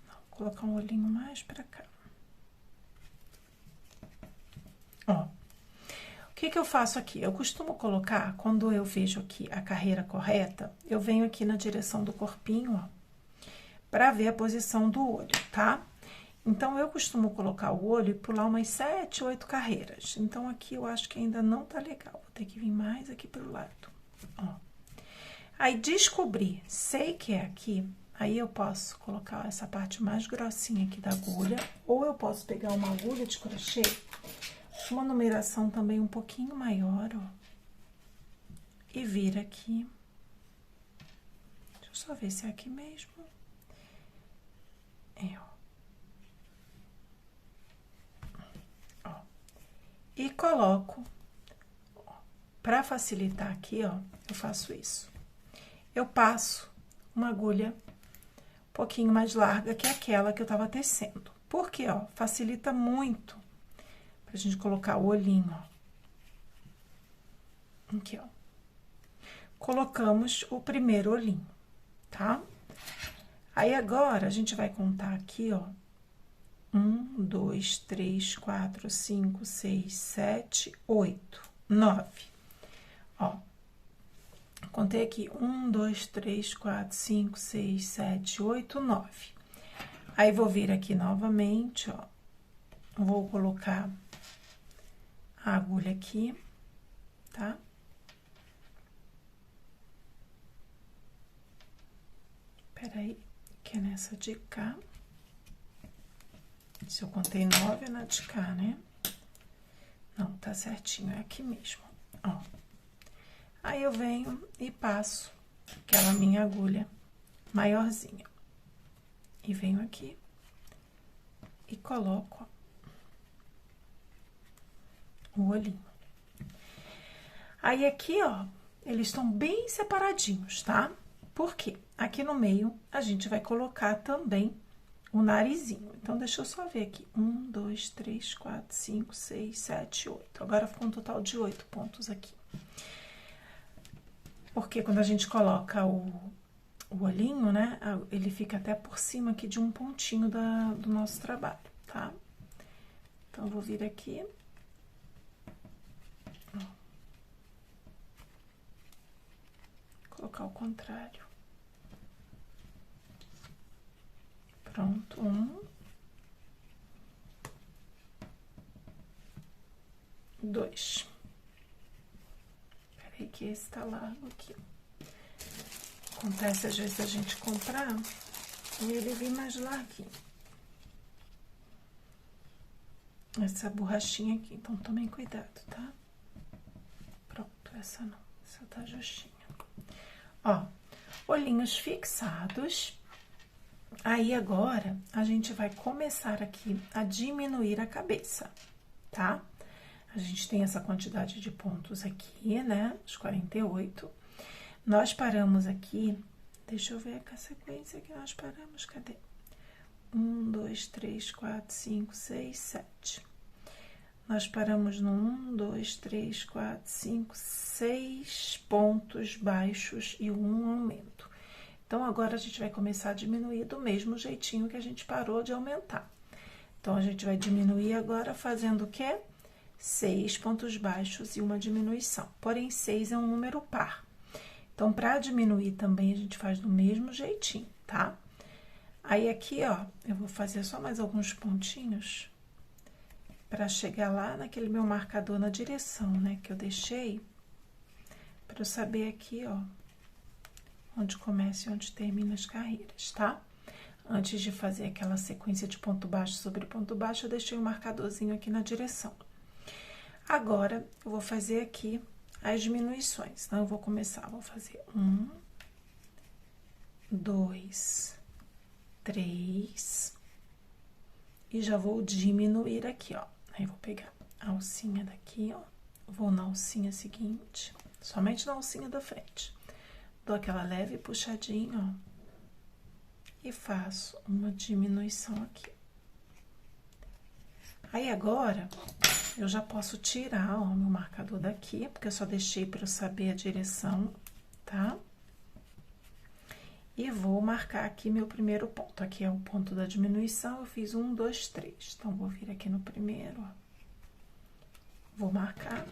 Vou colocar um olhinho mais pra cá. Ó, o que eu faço aqui? Eu costumo colocar, quando eu vejo aqui a carreira correta, eu venho aqui na direção do corpinho, ó, pra ver a posição do olho, tá? Então, eu costumo colocar o olho e pular umas 7, 8 carreiras. Então, aqui eu acho que ainda não tá legal. Vou ter que vir mais aqui pro lado, ó. Aí, descobri, sei que é aqui, aí eu posso colocar essa parte mais grossinha aqui da agulha, ou eu posso pegar uma agulha de crochê, uma numeração também um pouquinho maior, ó, e vir aqui. Deixa eu só ver se é aqui mesmo. Ó. E coloco, para facilitar aqui, ó, eu faço isso. Eu passo uma agulha um pouquinho mais larga que aquela que eu tava tecendo. Por quê, ó? Facilita muito pra gente colocar o olhinho, ó. Aqui, ó. Colocamos o primeiro olhinho, tá? Aí, agora, a gente vai contar aqui, ó. 1, 2, 3, 4, 5, 6, 7, 8, 9. Ó. Contei aqui 1, 2, 3, 4, 5, 6, 7, 8, 9. Aí, vou vir aqui novamente, ó. Vou colocar a agulha aqui, tá? Peraí, que é nessa de cá. Se eu contei 9, é na de cá, né? Não, tá certinho, é aqui mesmo, ó. Aí, eu venho e passo aquela minha agulha maiorzinha. E venho aqui e coloco, ó, o olhinho. Aí, aqui, ó, eles estão bem separadinhos, tá? Por quê? Aqui no meio, a gente vai colocar também o narizinho. Então, deixa eu só ver aqui. 1, 2, 3, 4, 5, 6, 7, 8. Agora, ficou um total de 8 pontos aqui. Porque quando a gente coloca o olhinho, né, ele fica até por cima aqui de um pontinho do nosso trabalho, tá? Então, eu vou vir aqui. Ó. Colocar ao contrário. Pronto, 1, 2. Peraí que esse tá largo aqui. Acontece às vezes a gente comprar e ele vem mais larguinho. Essa borrachinha aqui, então tomem cuidado, tá? Pronto, essa não, essa tá justinha. Ó, olhinhos fixados. Aí, agora, a gente vai começar aqui a diminuir a cabeça, tá? A gente tem essa quantidade de pontos aqui, né? Os 48. Nós paramos aqui, deixa eu ver a sequência que nós paramos, cadê? 1, 2, 3, 4, 5, 6, 7. Nós paramos no 1, 2, 3, 4, 5, 6 pontos baixos e um aumento. Então, agora a gente vai começar a diminuir do mesmo jeitinho que a gente parou de aumentar. Então, a gente vai diminuir agora fazendo o quê? 6 pontos baixos e uma diminuição. Porém, 6 é um número par. Então, para diminuir também, a gente faz do mesmo jeitinho, tá? Aí, aqui, ó, eu vou fazer só mais alguns pontinhos para chegar lá naquele meu marcador na direção, né? Que eu deixei, para eu saber aqui, ó, onde começa e onde termina as carreiras, tá? Antes de fazer aquela sequência de ponto baixo sobre ponto baixo, eu deixei um marcadorzinho aqui na direção. Agora, eu vou fazer aqui as diminuições. Então, eu vou começar, vou fazer 1, 2, 3, e já vou diminuir aqui, ó. Aí, vou pegar a alcinha daqui, ó, vou na alcinha seguinte, somente na alcinha da frente. Dou aquela leve puxadinha, ó, e faço uma diminuição aqui. Aí, agora, eu já posso tirar, ó, meu marcador daqui, porque eu só deixei para eu saber a direção, tá? E vou marcar aqui meu primeiro ponto. Aqui é o ponto da diminuição, eu fiz 1, 2, 3. Então, vou vir aqui no primeiro, ó. Vou marcar.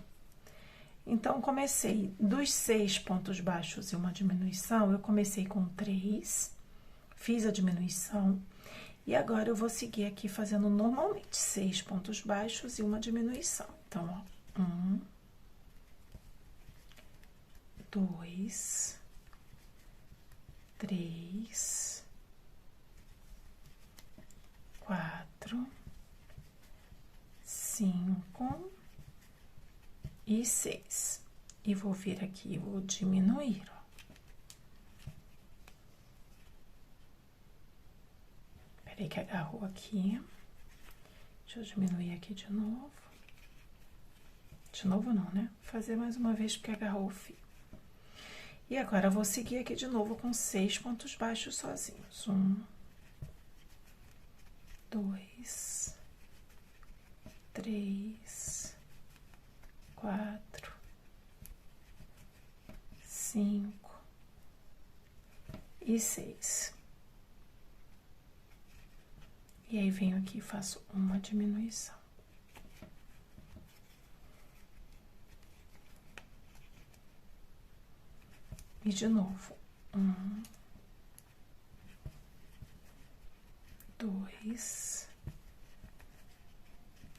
Então, comecei dos 6 pontos baixos e uma diminuição, eu comecei com 3, fiz a diminuição, e agora eu vou seguir aqui fazendo normalmente 6 pontos baixos e uma diminuição. Então, ó, 1, 2, 3, 4, 5 e 6. E vou vir aqui e vou diminuir, ó. Peraí que agarrou aqui. Deixa eu diminuir aqui de novo. De novo não, né? Vou fazer mais uma vez porque agarrou o fio. E agora, eu vou seguir aqui de novo com 6 pontos baixos sozinhos. 1, 2, 3, 4, 5 e 6. E aí, venho aqui e faço uma diminuição. E de novo, 1, 2,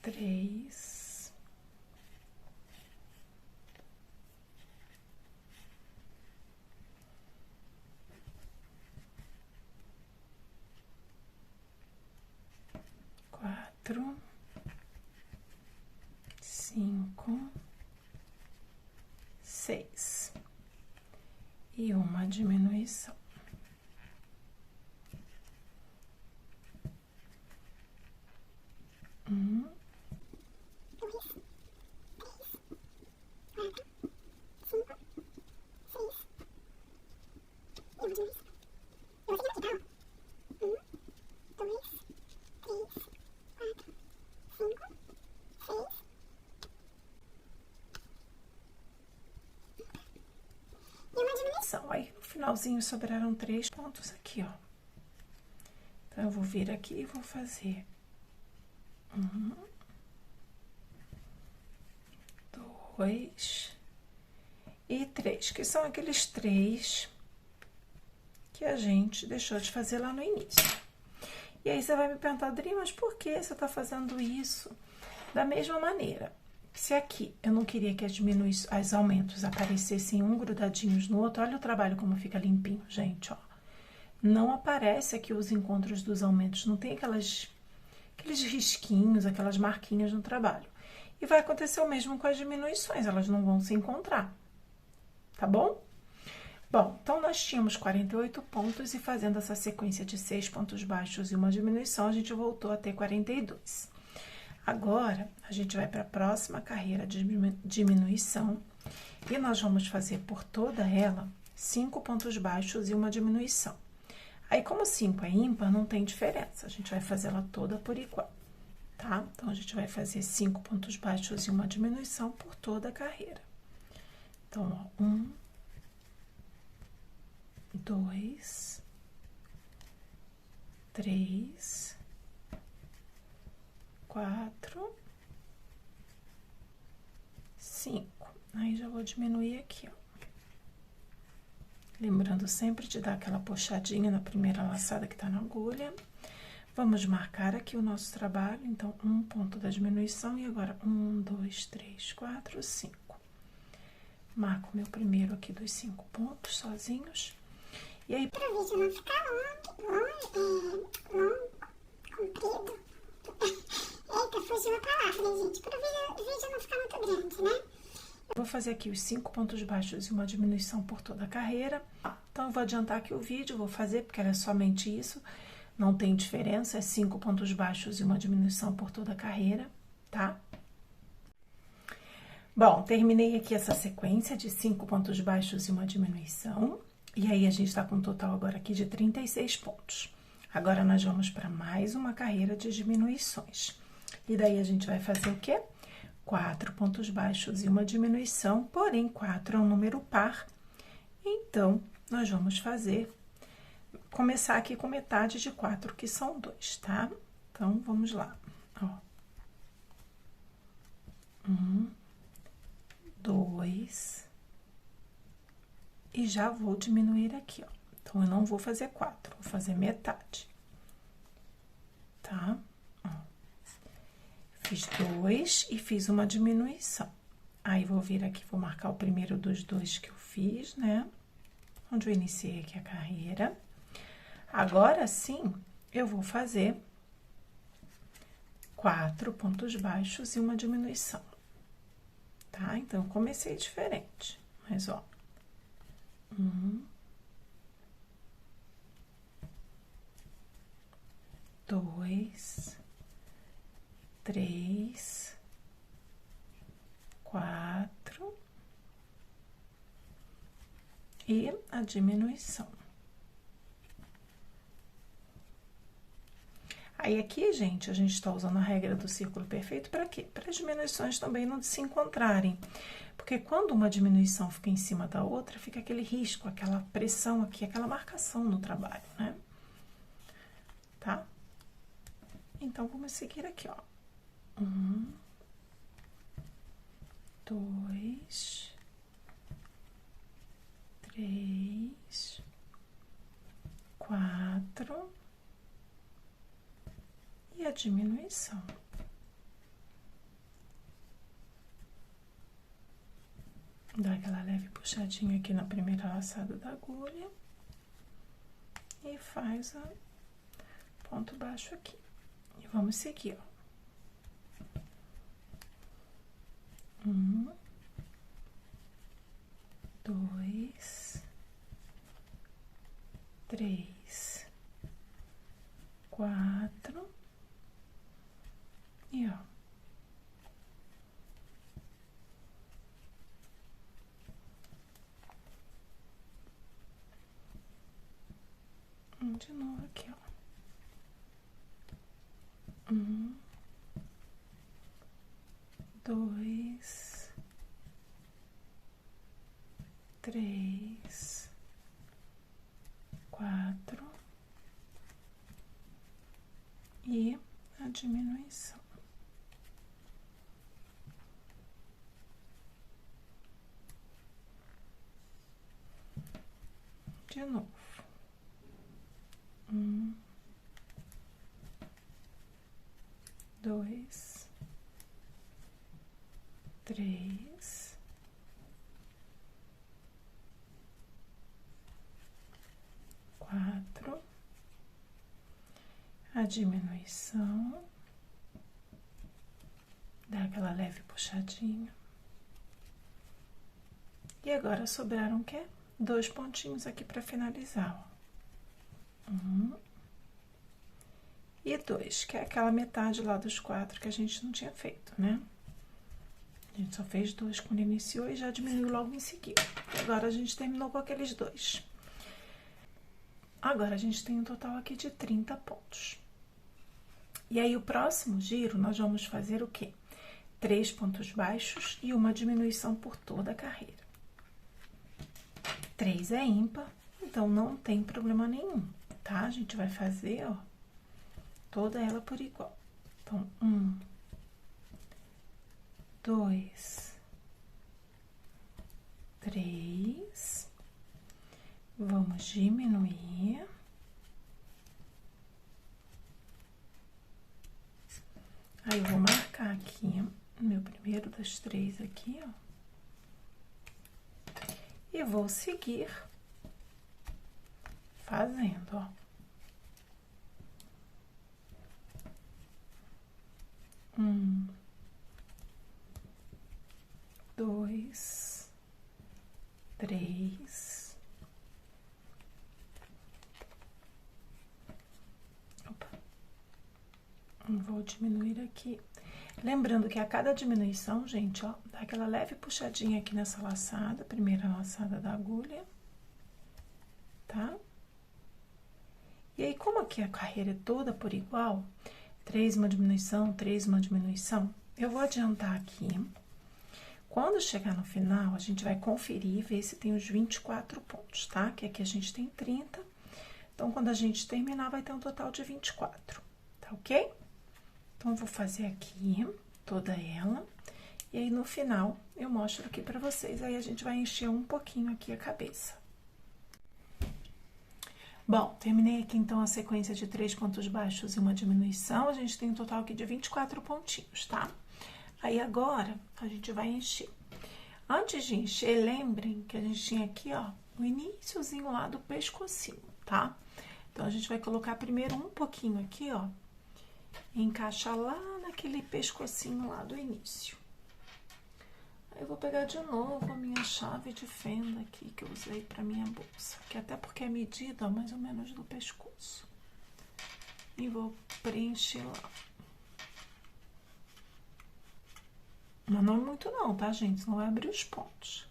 3, 4, 5, 6. E uma diminuição. Aí, no finalzinho, sobraram 3 pontos aqui, ó. Então, eu vou vir aqui e vou fazer 1, 2 e 3, que são aqueles 3 que a gente deixou de fazer lá no início. E aí, você vai me perguntar, Adri, mas por que você tá fazendo isso? Da mesma maneira, se aqui eu não queria que as aumentos aparecessem um grudadinhos no outro, olha o trabalho como fica limpinho, gente, ó. Não aparece aqui os encontros dos aumentos, não tem aqueles risquinhos, aquelas marquinhas no trabalho. E vai acontecer o mesmo com as diminuições, elas não vão se encontrar, tá bom? Bom, então, nós tínhamos 48 pontos e fazendo essa sequência de 6 pontos baixos e uma diminuição, a gente voltou a ter 42. Agora, a gente vai para a próxima carreira de diminuição e nós vamos fazer por toda ela 5 pontos baixos e uma diminuição. Aí, como 5 é ímpar, não tem diferença, a gente vai fazer ela toda por igual, tá? Então, a gente vai fazer 5 pontos baixos e uma diminuição por toda a carreira. Então, ó, 1, 2, 3, 4, 5. Aí, já vou diminuir aqui, ó. Lembrando sempre de dar aquela puxadinha na primeira laçada que tá na agulha. Vamos marcar aqui o nosso trabalho, então, um ponto da diminuição e agora 1, 2, 3, 4, 5. Marco meu primeiro aqui dos 5 pontos sozinhos. E aí, para o vídeo não ficar longo, comprido. Eita, fugiu a palavra, gente. Para o vídeo não ficar muito grande, né? vou fazer aqui os 5 pontos baixos e uma diminuição por toda a carreira. Então, eu vou adiantar aqui o vídeo, vou fazer, porque era somente isso. Não tem diferença, é 5 pontos baixos e uma diminuição por toda a carreira, tá? Bom, terminei aqui essa sequência de 5 pontos baixos e uma diminuição. E aí, a gente tá com um total agora aqui de 36 pontos. Agora, nós vamos para mais uma carreira de diminuições. E daí, a gente vai fazer o quê? 4 pontos baixos e uma diminuição, porém, 4 é um número par. Então, nós vamos começar aqui com metade de 4, que são 2, tá? Então, vamos lá, ó. 1, 2, e já vou diminuir aqui, ó. Então, eu não vou fazer 4, vou fazer metade, tá? Ó. Fiz 2 e fiz uma diminuição. Aí, vou vir aqui, vou marcar o primeiro dos 2 que eu fiz, né? Onde eu iniciei aqui a carreira. Agora, sim, eu vou fazer 4 pontos baixos e uma diminuição, tá? Então, eu comecei diferente, mas, ó, 1, 2, 3, 4 e a diminuição. Aí, aqui, gente, a gente tá usando a regra do círculo perfeito para quê? Para as diminuições também não se encontrarem. Porque quando uma diminuição fica em cima da outra, fica aquele risco, aquela pressão aqui, aquela marcação no trabalho, né? Tá? Então, vamos seguir aqui, ó. 1, 2, 3, 4... e a diminuição. Dá aquela leve puxadinha aqui na primeira laçada da agulha. E faz o ponto baixo aqui. E vamos seguir, ó. 1, 2, 3, 4... e, ó, de novo aqui, ó. 1, 2, 3, 4 e a diminuição. De novo. 1, 2, 3, 4, a diminuição, dá aquela leve puxadinha. E agora sobraram o quê? 2 pontinhos aqui para finalizar, ó. 1 e 2, que é aquela metade lá dos 4 que a gente não tinha feito, né? A gente só fez 2 quando iniciou e já diminuiu logo em seguida. Agora, a gente terminou com aqueles 2. Agora, a gente tem um total aqui de 30 pontos. E aí, o próximo giro, nós vamos fazer o quê? 3 pontos baixos e uma diminuição por toda a carreira. 3 é ímpar, então não tem problema nenhum, tá? A gente vai fazer, ó, toda ela por igual. Então, 1, 2, 3, vamos diminuir. Aí, eu vou marcar aqui o meu primeiro das 3 aqui, ó. E vou seguir fazendo, ó. Um, 2, 3. Opa. Vou diminuir aqui. Lembrando que a cada diminuição, gente, ó, dá aquela leve puxadinha aqui nessa laçada, primeira laçada da agulha, tá? E aí, como aqui a carreira é toda por igual, 3 uma diminuição, 3 uma diminuição, eu vou adiantar aqui. Quando chegar no final, a gente vai conferir e ver se tem os 24 pontos, tá? Que aqui a gente tem 30. Então, quando a gente terminar, vai ter um total de 24, tá ok? Então, eu vou fazer aqui toda ela. E aí, no final, eu mostro aqui pra vocês. Aí, a gente vai encher um pouquinho aqui a cabeça. Bom, terminei aqui, então, a sequência de 3 pontos baixos e uma diminuição. A gente tem um total aqui de 24 pontinhos, tá? Aí, agora, a gente vai encher. Antes de encher, lembrem que a gente tinha aqui, ó, o iniciozinho lá do pescocinho, tá? Então, a gente vai colocar primeiro um pouquinho aqui, ó, e encaixar lá naquele pescocinho lá do início. Aí, eu vou pegar de novo a minha chave de fenda aqui, que eu usei pra minha bolsa, que até porque é medida, ó, mais ou menos do pescoço. E vou preencher lá. Mas não é muito não, tá, gente? Senão vai abrir os pontos.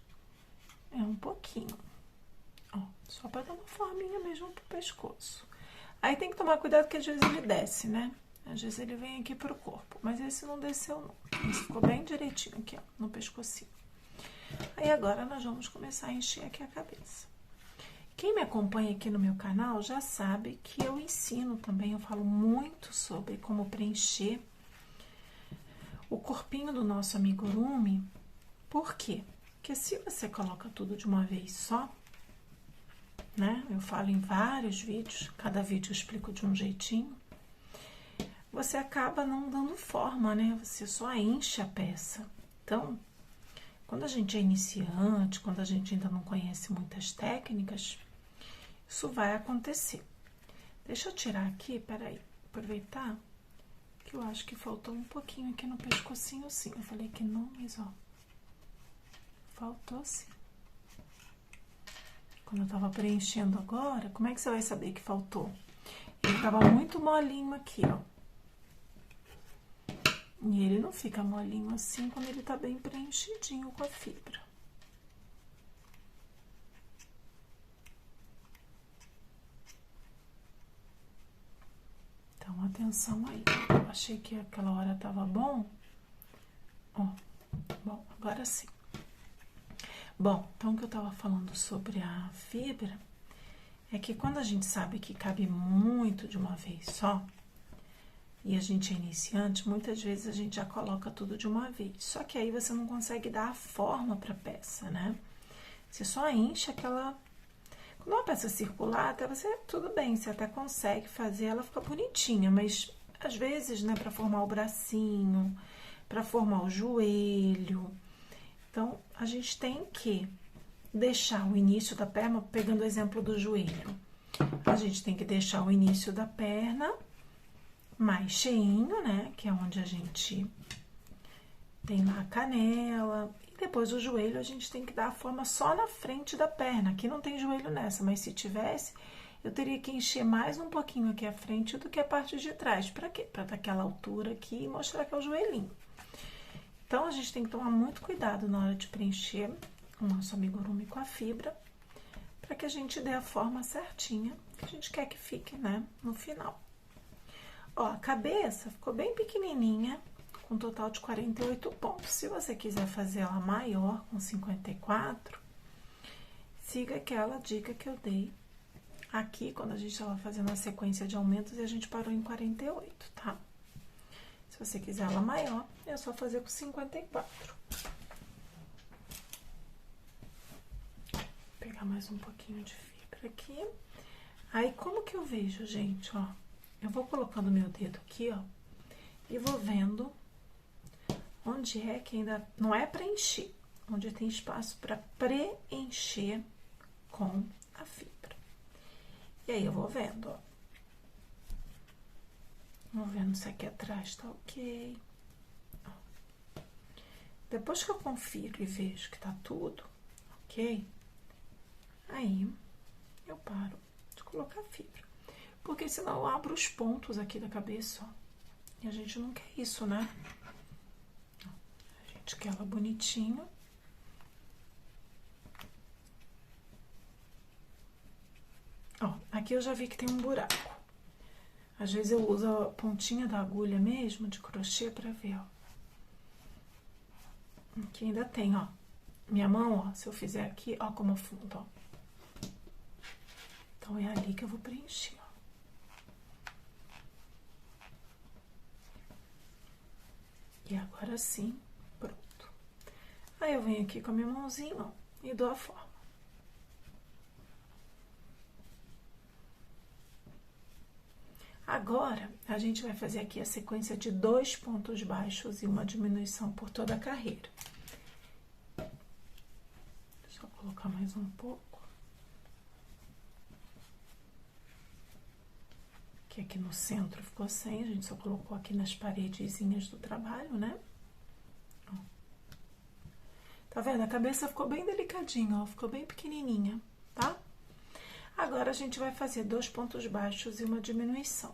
É um pouquinho. Ó, só pra dar uma forminha mesmo pro pescoço. Aí tem que tomar cuidado que às vezes ele desce, né? Às vezes ele vem aqui pro corpo. Mas esse não desceu, não. Esse ficou bem direitinho aqui, ó, no pescocinho. Aí agora nós vamos começar a encher aqui a cabeça. Quem me acompanha aqui no meu canal já sabe que eu ensino também, eu falo muito sobre como preencher o corpinho do nosso amigurumi. Por quê? Porque se você coloca tudo de uma vez só, né? Eu falo em vários vídeos, cada vídeo eu explico de um jeitinho. Você acaba não dando forma, né? Você só enche a peça. Então, quando a gente é iniciante, quando a gente ainda não conhece muitas técnicas, isso vai acontecer. Deixa eu tirar aqui, peraí, aproveitar. Que eu acho que faltou um pouquinho aqui no pescocinho, sim. Eu falei que não, mas, ó, faltou sim. Quando eu tava preenchendo agora, como é que você vai saber que faltou? Ele tava muito molinho aqui, ó. E ele não fica molinho assim quando ele tá bem preenchidinho com a fibra. Então, atenção aí. Eu achei que aquela hora tava bom. Ó, bom, agora sim. Bom, então o que eu tava falando sobre a fibra é que quando a gente sabe que cabe muito de uma vez só, e a gente é iniciante, muitas vezes a gente já coloca tudo de uma vez. Só que aí você não consegue dar a forma pra peça, né? Você só enche aquela... Quando uma peça circular, até você, tudo bem, você até consegue fazer ela ficar bonitinha, mas às vezes, né, pra formar o bracinho, pra formar o joelho. Então, a gente tem que deixar o início da perna, pegando o exemplo do joelho, a gente tem que deixar o início da perna mais cheinho, né, que é onde a gente tem lá a canela. Depois o joelho a gente tem que dar a forma só na frente da perna. Aqui não tem joelho nessa, mas se tivesse, eu teria que encher mais um pouquinho aqui a frente do que a parte de trás. Pra quê? Pra dar aquela altura aqui e mostrar que é o joelhinho. Então, a gente tem que tomar muito cuidado na hora de preencher o nosso amigurumi com a fibra, pra que a gente dê a forma certinha que a gente quer que fique, né, no final. Ó, a cabeça ficou bem pequenininha, com um total de 48 pontos. Se você quiser fazer ela maior, com 54, siga aquela dica que eu dei aqui, quando a gente estava fazendo a sequência de aumentos, a gente parou em 48, tá? Se você quiser ela maior, é só fazer com 54. Vou pegar mais um pouquinho de fibra aqui. Aí, como que eu vejo, gente, ó? Eu vou colocando meu dedo aqui, ó, e vou vendo onde é que ainda não é preencher, onde tem espaço para preencher com a fibra. E aí, eu vou vendo, ó. Vou vendo se aqui atrás tá ok. Ó. Depois que eu confiro e vejo que tá tudo ok, aí eu paro de colocar fibra. Porque senão eu abro os pontos aqui da cabeça, ó. E a gente não quer isso, né? A gente quer ela bonitinha. Ó, aqui eu já vi que tem um buraco. Às vezes eu uso a pontinha da agulha mesmo, de crochê, pra ver, ó. Aqui ainda tem, ó. Minha mão, ó, se eu fizer aqui, ó como afunda, ó. Então, é ali que eu vou preencher, ó. E agora sim, pronto. Aí, eu venho aqui com a minha mãozinha, ó, e dou a forma. Agora, a gente vai fazer aqui a sequência de 2 pontos baixos e uma diminuição por toda a carreira. Deixa eu colocar mais um pouco. Que aqui no centro ficou sem, a gente só colocou aqui nas paredezinhas do trabalho, né? Ó. Tá vendo? A cabeça ficou bem delicadinha, ó, ficou bem pequenininha, tá? Agora, a gente vai fazer 2 pontos baixos e uma diminuição.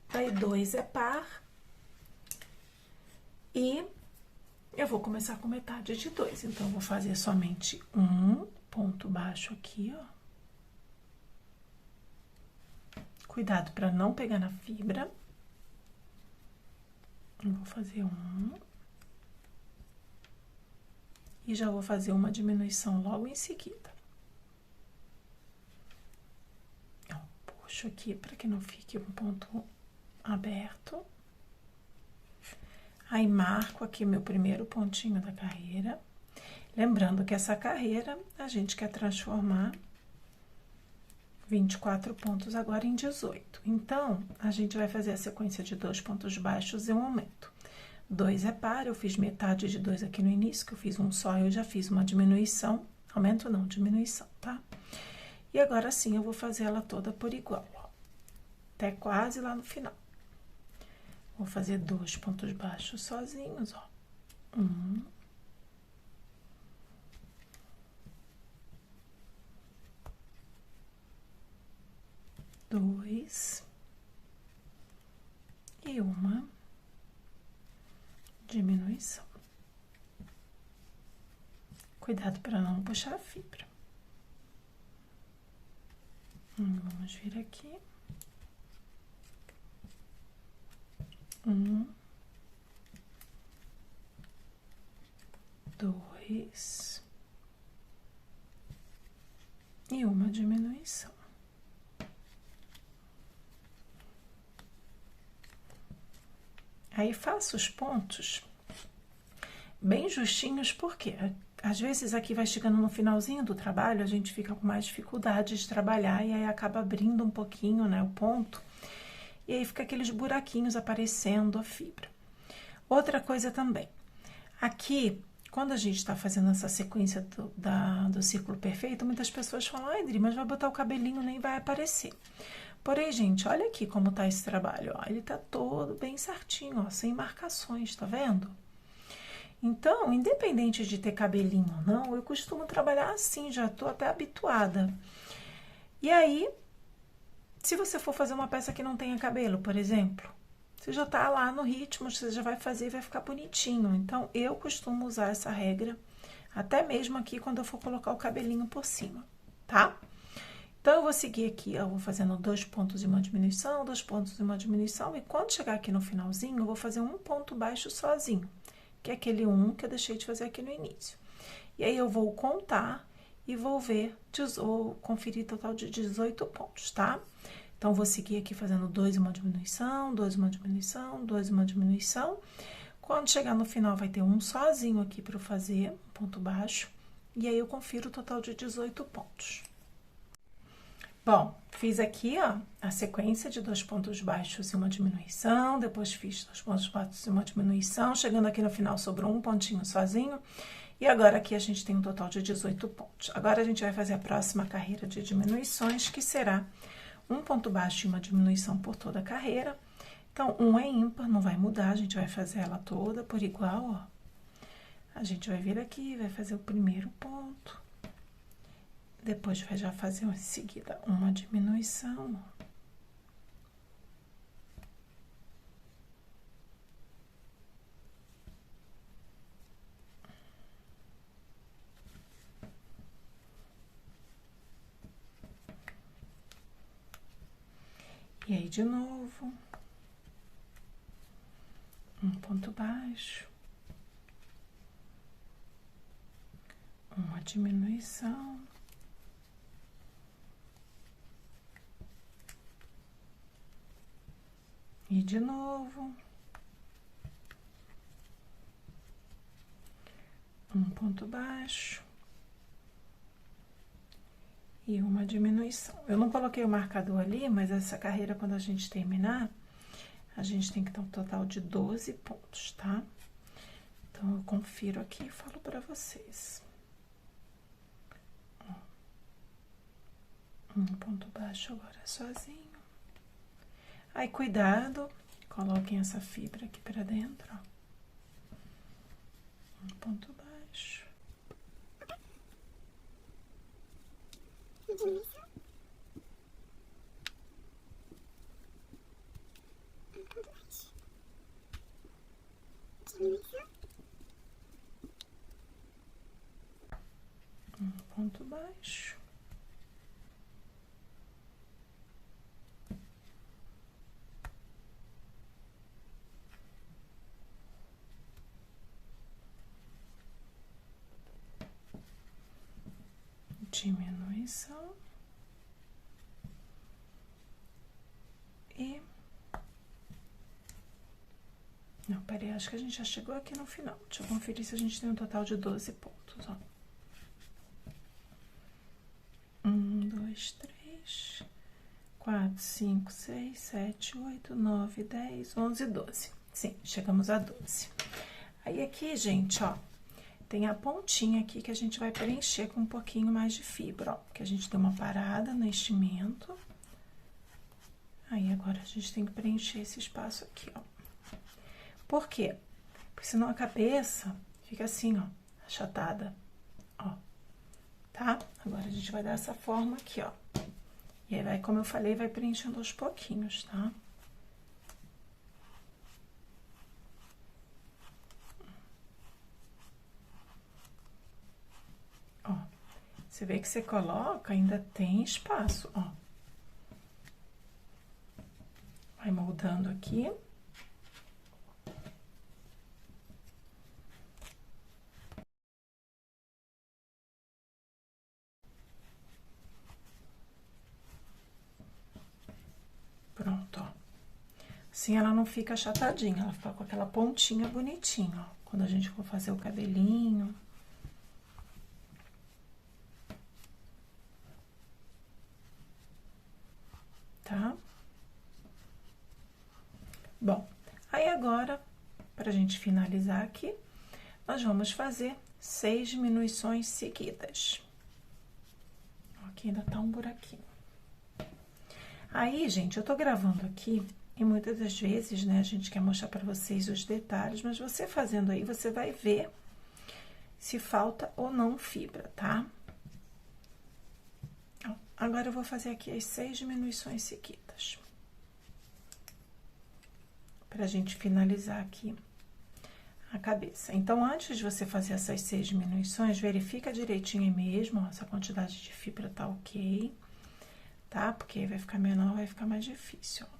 Daí, 2 é par. E eu vou começar com metade de 2. Então, eu vou fazer somente um ponto baixo aqui, ó. Cuidado para não pegar na fibra. Eu vou fazer um. E já vou fazer uma diminuição logo em seguida. Puxo aqui para que não fique um ponto aberto. Aí, marco aqui meu primeiro pontinho da carreira. Lembrando que essa carreira a gente quer transformar 24 pontos agora em 18. Então, a gente vai fazer a sequência de 2 pontos baixos e um aumento. 2 é par, eu fiz metade de 2 aqui no início, que eu fiz um só, eu já fiz uma diminuição. Aumento não, diminuição, tá? E agora sim, eu vou fazer ela toda por igual, ó. Até quase lá no final. Vou fazer 2 pontos baixos sozinhos, ó. 1. 2. E uma diminuição. Cuidado para não puxar a fibra. Vamos vir aqui. 1, 2 e uma diminuição. Aí, faço os pontos bem justinhos, porque às vezes aqui vai chegando no finalzinho do trabalho, a gente fica com mais dificuldade de trabalhar e aí acaba abrindo um pouquinho, né, o ponto. E aí fica aqueles buraquinhos aparecendo a fibra. Outra coisa também, aqui, quando a gente tá fazendo essa sequência do círculo perfeito, muitas pessoas falam, ai, Adri, mas vai botar o cabelinho, nem vai aparecer. Porém, gente, olha aqui como tá esse trabalho, ó. Ele tá todo bem certinho, ó, sem marcações, tá vendo? Então, independente de ter cabelinho ou não, eu costumo trabalhar assim, já tô até habituada. E aí, se você for fazer uma peça que não tenha cabelo, por exemplo, você já tá lá no ritmo, você já vai fazer e vai ficar bonitinho. Então, eu costumo usar essa regra, até mesmo aqui quando eu for colocar o cabelinho por cima, tá? Então, eu vou seguir aqui, eu vou fazendo 2 pontos e uma diminuição, 2 pontos e uma diminuição, e quando chegar aqui no finalzinho, eu vou fazer um ponto baixo sozinho, que é aquele 1 que eu deixei de fazer aqui no início. E aí, eu vou contar e vou ver, ou conferir total de 18 pontos, tá? Então, vou seguir aqui fazendo 2 e uma diminuição, 2 e uma diminuição, 2 e uma diminuição. Quando chegar no final, vai ter um sozinho aqui para eu fazer, um ponto baixo, e aí eu confiro o total de 18 pontos. Bom, fiz aqui, ó, a sequência de 2 pontos baixos e uma diminuição, depois fiz 2 pontos baixos e uma diminuição, chegando aqui no final sobrou um pontinho sozinho, e agora aqui a gente tem um total de 18 pontos. Agora a gente vai fazer a próxima carreira de diminuições, que será um ponto baixo e uma diminuição por toda a carreira. Então, um é ímpar, não vai mudar, a gente vai fazer ela toda por igual, ó. A gente vai vir aqui, vai fazer o primeiro ponto. Depois vai já fazer em seguida uma diminuição, ó. E aí, de novo, um ponto baixo, uma diminuição, e de novo, um ponto baixo e uma diminuição. Eu não coloquei o marcador ali, mas essa carreira, quando a gente terminar, a gente tem que ter um total de 12 pontos, tá? Então, eu confiro aqui e falo pra vocês. Um ponto baixo agora sozinho. Aí, cuidado, coloquem essa fibra aqui pra dentro, ó. Um ponto baixo. Diminuição. Um ponto baixo. Diminuição. Um ponto baixo. Diminuição. E... Não, peraí, acho que a gente já chegou aqui no final. Deixa eu conferir se a gente tem um total de 12 pontos, ó. 1, 2, 3, 4, 5, 6, 7, 8, 9, 10, 11, 12. Sim, chegamos a 12. Aí, aqui, gente, ó, tem a pontinha aqui que a gente vai preencher com um pouquinho mais de fibra, ó. Que a gente deu uma parada no enchimento. Aí, agora, a gente tem que preencher esse espaço aqui, ó. Por quê? Porque senão a cabeça fica assim, ó, achatada, ó. Tá? Agora, a gente vai dar essa forma aqui, ó. E aí, vai, como eu falei, vai preenchendo aos pouquinhos, tá? Ó, você vê que você coloca, ainda tem espaço, ó. Vai moldando aqui. Pronto, ó. Assim ela não fica achatadinha, ela fica com aquela pontinha bonitinha, ó. Quando a gente for fazer o cabelinho. Tá? Bom, aí agora, pra gente finalizar aqui, nós vamos fazer 6 diminuições seguidas. Aqui ainda tá um buraquinho. Aí, gente, eu tô gravando aqui e muitas das vezes, né, a gente quer mostrar pra vocês os detalhes, mas você fazendo aí, você vai ver se falta ou não fibra, tá? Agora, eu vou fazer aqui as 6 diminuições seguidas. Pra gente finalizar aqui a cabeça. Então, antes de você fazer essas 6 diminuições, verifica direitinho aí mesmo, ó, se a quantidade de fibra tá ok, tá? Porque aí vai ficar menor, vai ficar mais difícil, ó.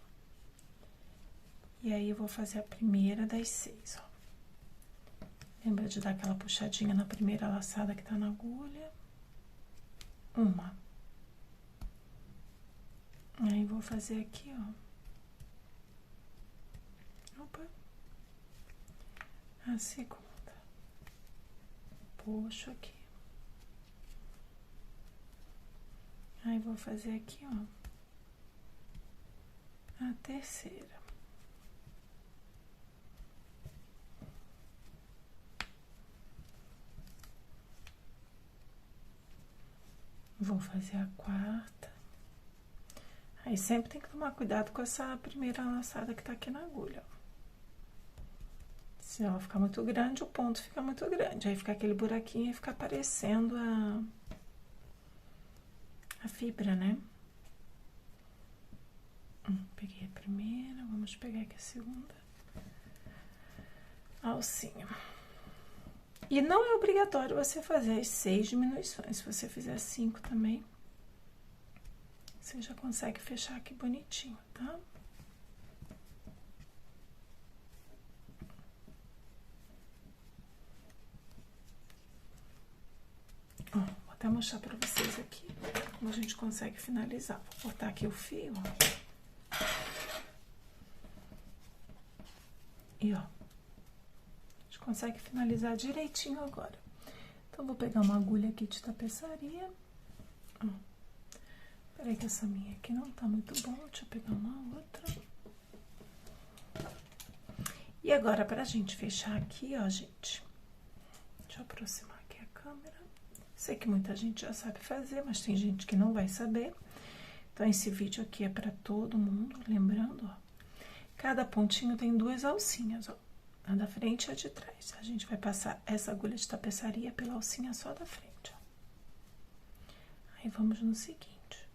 E aí, eu vou fazer a primeira das 6, ó. Lembra de dar aquela puxadinha na primeira laçada que tá na agulha. uma. Aí, vou fazer aqui, ó. Opa. A segunda. Puxo aqui. Aí, vou fazer aqui, ó. A terceira. Vou fazer a quarta. Aí, sempre tem que tomar cuidado com essa primeira laçada que tá aqui na agulha, ó. Se ela ficar muito grande, o ponto fica muito grande. Aí, fica aquele buraquinho e fica aparecendo a fibra, né? Peguei a primeira, vamos pegar aqui a segunda. Alcinha. E não é obrigatório você fazer as 6 diminuições. Se você fizer 5 também, você já consegue fechar aqui bonitinho, tá? Ó, vou até mostrar pra vocês aqui como a gente consegue finalizar. Vou cortar aqui o fio, ó. E, ó, a gente consegue finalizar direitinho agora. Então, vou pegar uma agulha aqui de tapeçaria. Ó. Peraí que essa minha aqui não tá muito bom, deixa eu pegar uma outra. E agora, pra gente fechar aqui, ó, gente. Deixa eu aproximar aqui a câmera. Sei que muita gente já sabe fazer, mas tem gente que não vai saber. Então, esse vídeo aqui é pra todo mundo, lembrando, ó. Cada pontinho tem 2 alcinhas, ó. A da frente e a de trás. A gente vai passar essa agulha de tapeçaria pela alcinha só da frente, ó. Aí, vamos no seguinte.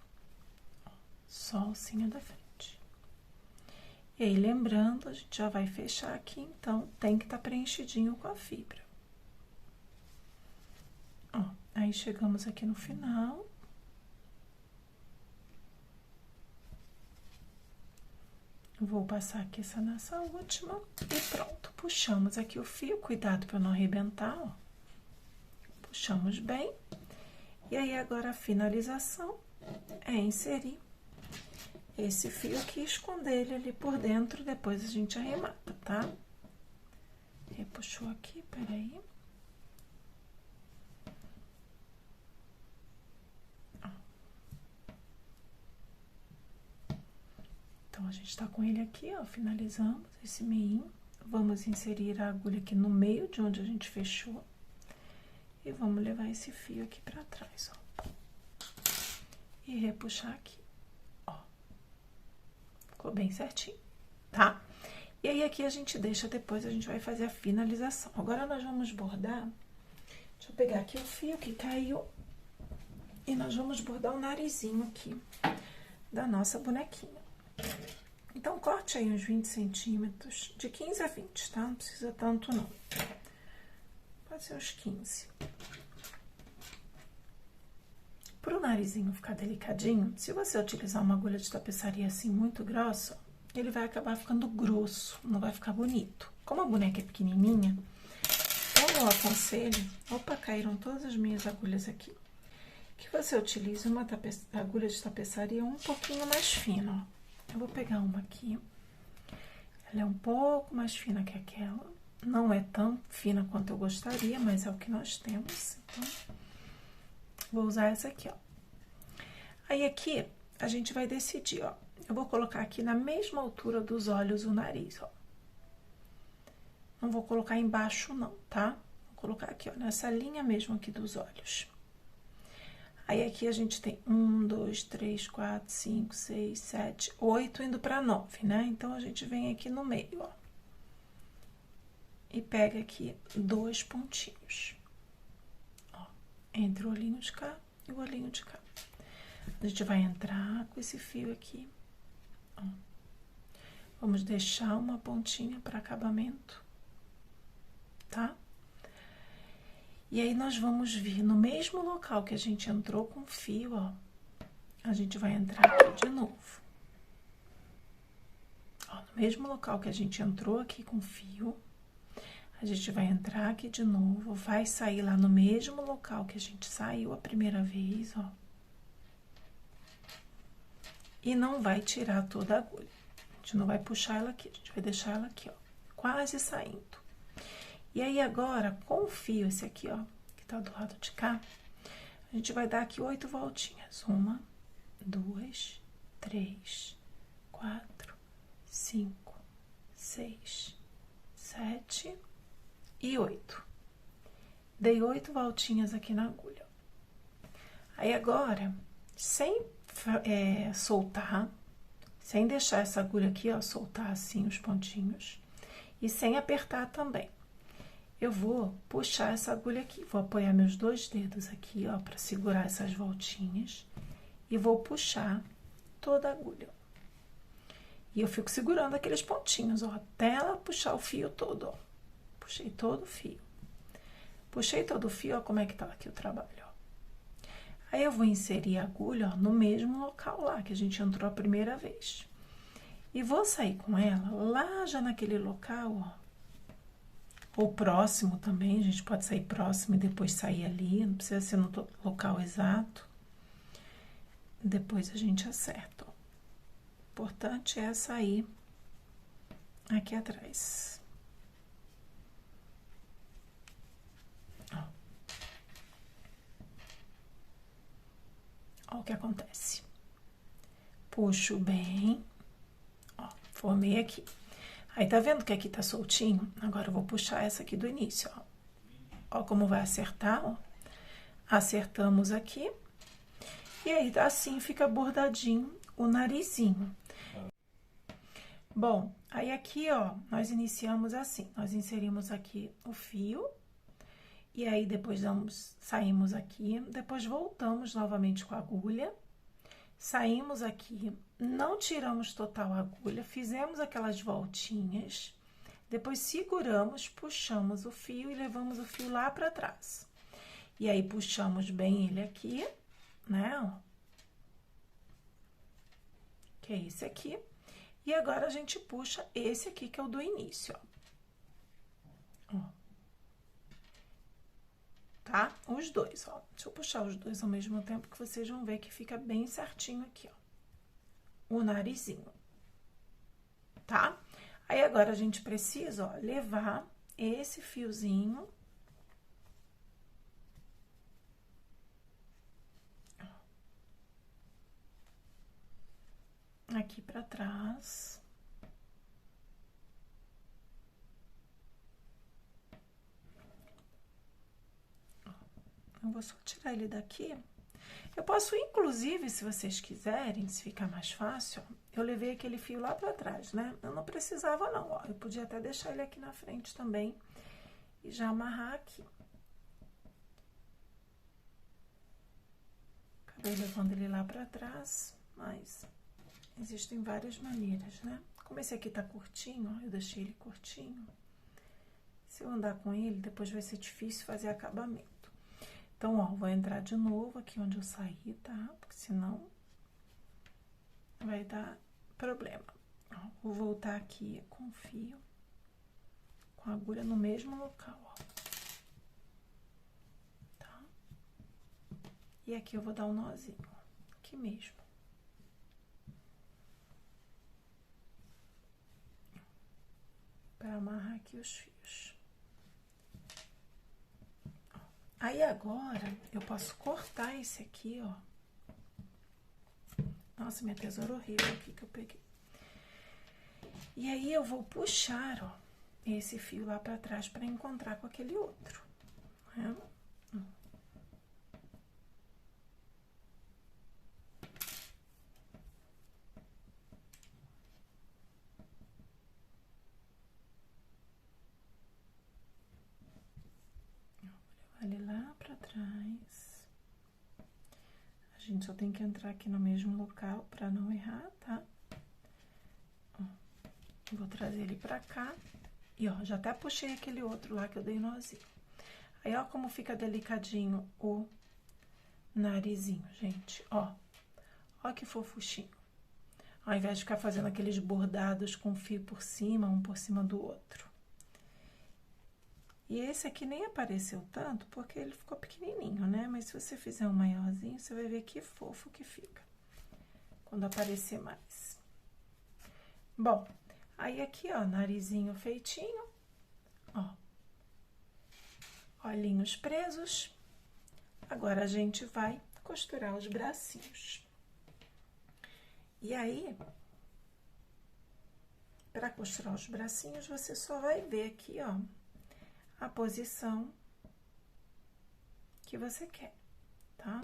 Ó, só a alcinha da frente. E aí, lembrando, a gente já vai fechar aqui, então, tem que estar preenchidinho com a fibra. Ó, aí, chegamos aqui no final. Vou passar aqui nessa última e pronto. Puxamos aqui o fio, cuidado para não arrebentar, ó. Puxamos bem. E aí, agora a finalização é inserir esse fio aqui, esconder ele ali por dentro, depois a gente arremata, tá? Repuxou aqui, peraí. Então, a gente tá com ele aqui, ó, finalizamos esse meinho. Vamos inserir a agulha aqui no meio de onde a gente fechou. E vamos levar esse fio aqui pra trás, ó. E repuxar aqui, ó. Ficou bem certinho, tá? E aí, aqui a gente deixa, depois a gente vai fazer a finalização. Agora, nós vamos bordar. Deixa eu pegar aqui o fio que caiu. E nós vamos bordar o narizinho aqui da nossa bonequinha. Então, corte aí uns 20 centímetros, de 15 a 20, tá? Não precisa tanto, não. Pode ser uns 15. Pro narizinho ficar delicadinho, se você utilizar uma agulha de tapeçaria assim muito grossa, ele vai acabar ficando grosso, não vai ficar bonito. Como a boneca é pequenininha, eu aconselho... Opa, caíram todas as minhas agulhas aqui. Que você utilize uma agulha de tapeçaria um pouquinho mais fina, ó. Eu vou pegar uma aqui, ela é um pouco mais fina que aquela, não é tão fina quanto eu gostaria, mas é o que nós temos, então, vou usar essa aqui, ó. Aí, aqui, a gente vai decidir, ó, eu vou colocar aqui na mesma altura dos olhos o nariz, ó. Não vou colocar embaixo, não, tá? Vou colocar aqui, ó, nessa linha mesmo aqui dos olhos. Aí, aqui a gente tem 1, 2, 3, 4, 5, 6, 7, 8, indo pra 9, né? Então, a gente vem aqui no meio, ó. E pega aqui 2 pontinhos. Ó, entre o olhinho de cá e o olhinho de cá. A gente vai entrar com esse fio aqui, ó. Vamos deixar uma pontinha para acabamento, tá? E aí, nós vamos vir no mesmo local que a gente entrou com o fio, ó. A gente vai entrar aqui de novo. Ó, no mesmo local que a gente entrou aqui com o fio, a gente vai entrar aqui de novo, vai sair lá no mesmo local que a gente saiu a primeira vez, ó. e não vai tirar toda a agulha. A gente não vai puxar ela aqui, a gente vai deixar ela aqui, ó, quase saindo. E aí, agora, com o fio esse aqui, ó, que tá do lado de cá, a gente vai dar aqui 8 voltinhas. 1, 2, 3, 4, 5, 6, 7 e 8. Dei 8 voltinhas aqui na agulha. Aí, agora, sem soltar, sem deixar essa agulha aqui, ó, soltar assim os pontinhos, e sem apertar também, eu vou puxar essa agulha aqui. Vou apoiar meus 2 dedos aqui, ó, para segurar essas voltinhas, e vou puxar toda a agulha. E eu fico segurando aqueles pontinhos, ó, até ela puxar o fio todo, ó. Puxei todo o fio. Puxei todo o fio, ó, como é que tá aqui o trabalho, ó. Aí, eu vou inserir a agulha, ó, no mesmo local lá que a gente entrou a primeira vez. E vou sair com ela lá já naquele local, ó. Ou próximo também, a gente pode sair próximo e depois sair ali, não precisa ser no local exato. Depois a gente acerta, ó. O importante é sair aqui atrás. Ó. Ó o que acontece. Puxo bem, ó, formei aqui. Aí, tá vendo que aqui tá soltinho? Agora, eu vou puxar essa aqui do início, ó. Ó como vai acertar, ó. Acertamos aqui. E aí, assim, fica bordadinho o narizinho. Bom, aí aqui, ó, nós iniciamos assim. Nós inserimos aqui o fio. E aí, depois saímos aqui. Depois, voltamos novamente com a agulha. Saímos aqui, não tiramos total a agulha, fizemos aquelas voltinhas, depois seguramos, puxamos o fio e levamos o fio lá pra trás. E aí, puxamos bem ele aqui, né, ó. Que é esse aqui. E agora, a gente puxa esse aqui, que é o do início, ó. Ó. Tá? Os dois, ó. Deixa eu puxar os dois ao mesmo tempo que vocês vão ver que fica bem certinho aqui, ó. O narizinho. Tá? Aí, agora, a gente precisa, ó, levar esse fiozinho. Aqui pra trás. Eu vou só tirar ele daqui. Eu posso, inclusive, se vocês quiserem, se ficar mais fácil, eu levei aquele fio lá pra trás, né? Eu não precisava, não, ó. Eu podia até deixar ele aqui na frente também e já amarrar aqui. Acabei levando ele lá pra trás, mas existem várias maneiras, né? Como esse aqui tá curtinho, ó, eu deixei ele curtinho. Se eu andar com ele, depois vai ser difícil fazer acabamento. Então, ó, vou entrar de novo aqui onde eu saí, tá? Porque senão vai dar problema. Ó, vou voltar aqui com o fio, com a agulha no mesmo local, ó. Tá? E aqui eu vou dar um nozinho, aqui mesmo. Para amarrar aqui os fios. Aí, agora, eu posso cortar esse aqui, ó. Nossa, minha tesoura horrível aqui que eu peguei. E aí, eu vou puxar, ó, esse fio lá pra trás pra encontrar com aquele outro, né? Ali lá pra trás. A gente só tem que entrar aqui no mesmo local pra não errar, tá? Ó, vou trazer ele pra cá. E, ó, já até puxei aquele outro lá que eu dei nozinho. Aí, ó, como fica delicadinho o narizinho, gente, ó. Ó que fofuchinho. Ao invés de ficar fazendo aqueles bordados com fio por cima, um por cima do outro. E esse aqui nem apareceu tanto, porque ele ficou pequenininho, né? Mas se você fizer um maiorzinho, você vai ver que fofo que fica. quando aparecer mais. Bom, aí aqui, ó, narizinho feitinho, ó, olhinhos presos. Agora a gente vai costurar os bracinhos. E aí, para costurar os bracinhos, você só vai ver aqui, ó, a posição que você quer, tá?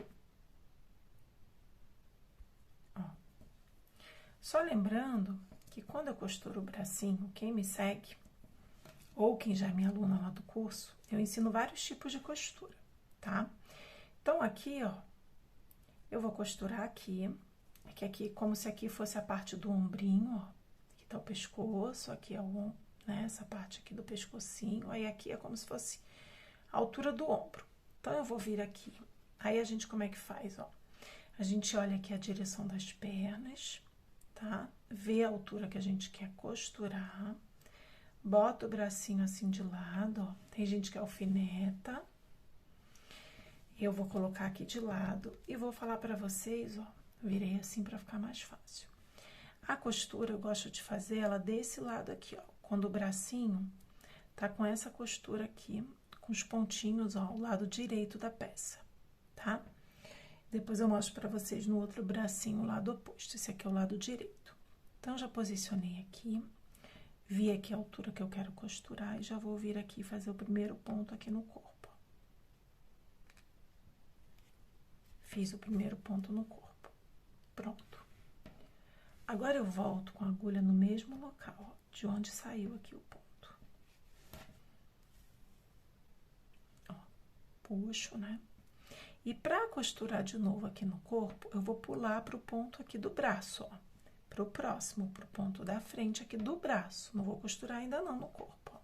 Ó. Só lembrando que quando eu costuro o bracinho, quem me segue, ou quem já é minha aluna lá do curso, eu ensino vários tipos de costura, tá? Então, aqui, ó, eu vou costurar aqui, que aqui, como se aqui fosse a parte do ombrinho, ó. Aqui tá o pescoço, aqui é o, né, essa parte aqui do pescocinho, aí aqui é como se fosse a altura do ombro. Então, eu vou vir aqui. Aí, a gente, como é que faz, ó? A gente olha aqui a direção das pernas, tá? Vê a altura que a gente quer costurar. Bota o bracinho assim de lado, ó. Tem gente que alfineta. Eu vou colocar aqui de lado e vou falar pra vocês, ó. Virei assim pra ficar mais fácil. A costura eu gosto de fazer ela desse lado aqui, ó. Quando o bracinho tá com essa costura aqui, com os pontinhos, ó, ao lado direito da peça, tá? Depois eu mostro pra vocês no outro bracinho, o lado oposto. Esse aqui é o lado direito. Então, já posicionei aqui, vi aqui a altura que eu quero costurar e já vou vir aqui fazer o primeiro ponto aqui no corpo. Fiz o primeiro ponto no corpo. Pronto. Agora eu volto com a agulha no mesmo local, ó, de onde saiu aqui o ponto. Ó, puxo, né? E pra costurar de novo aqui no corpo, eu vou pular pro ponto aqui do braço, ó. Pro próximo, pro ponto da frente aqui do braço. Não vou costurar ainda não no corpo, ó.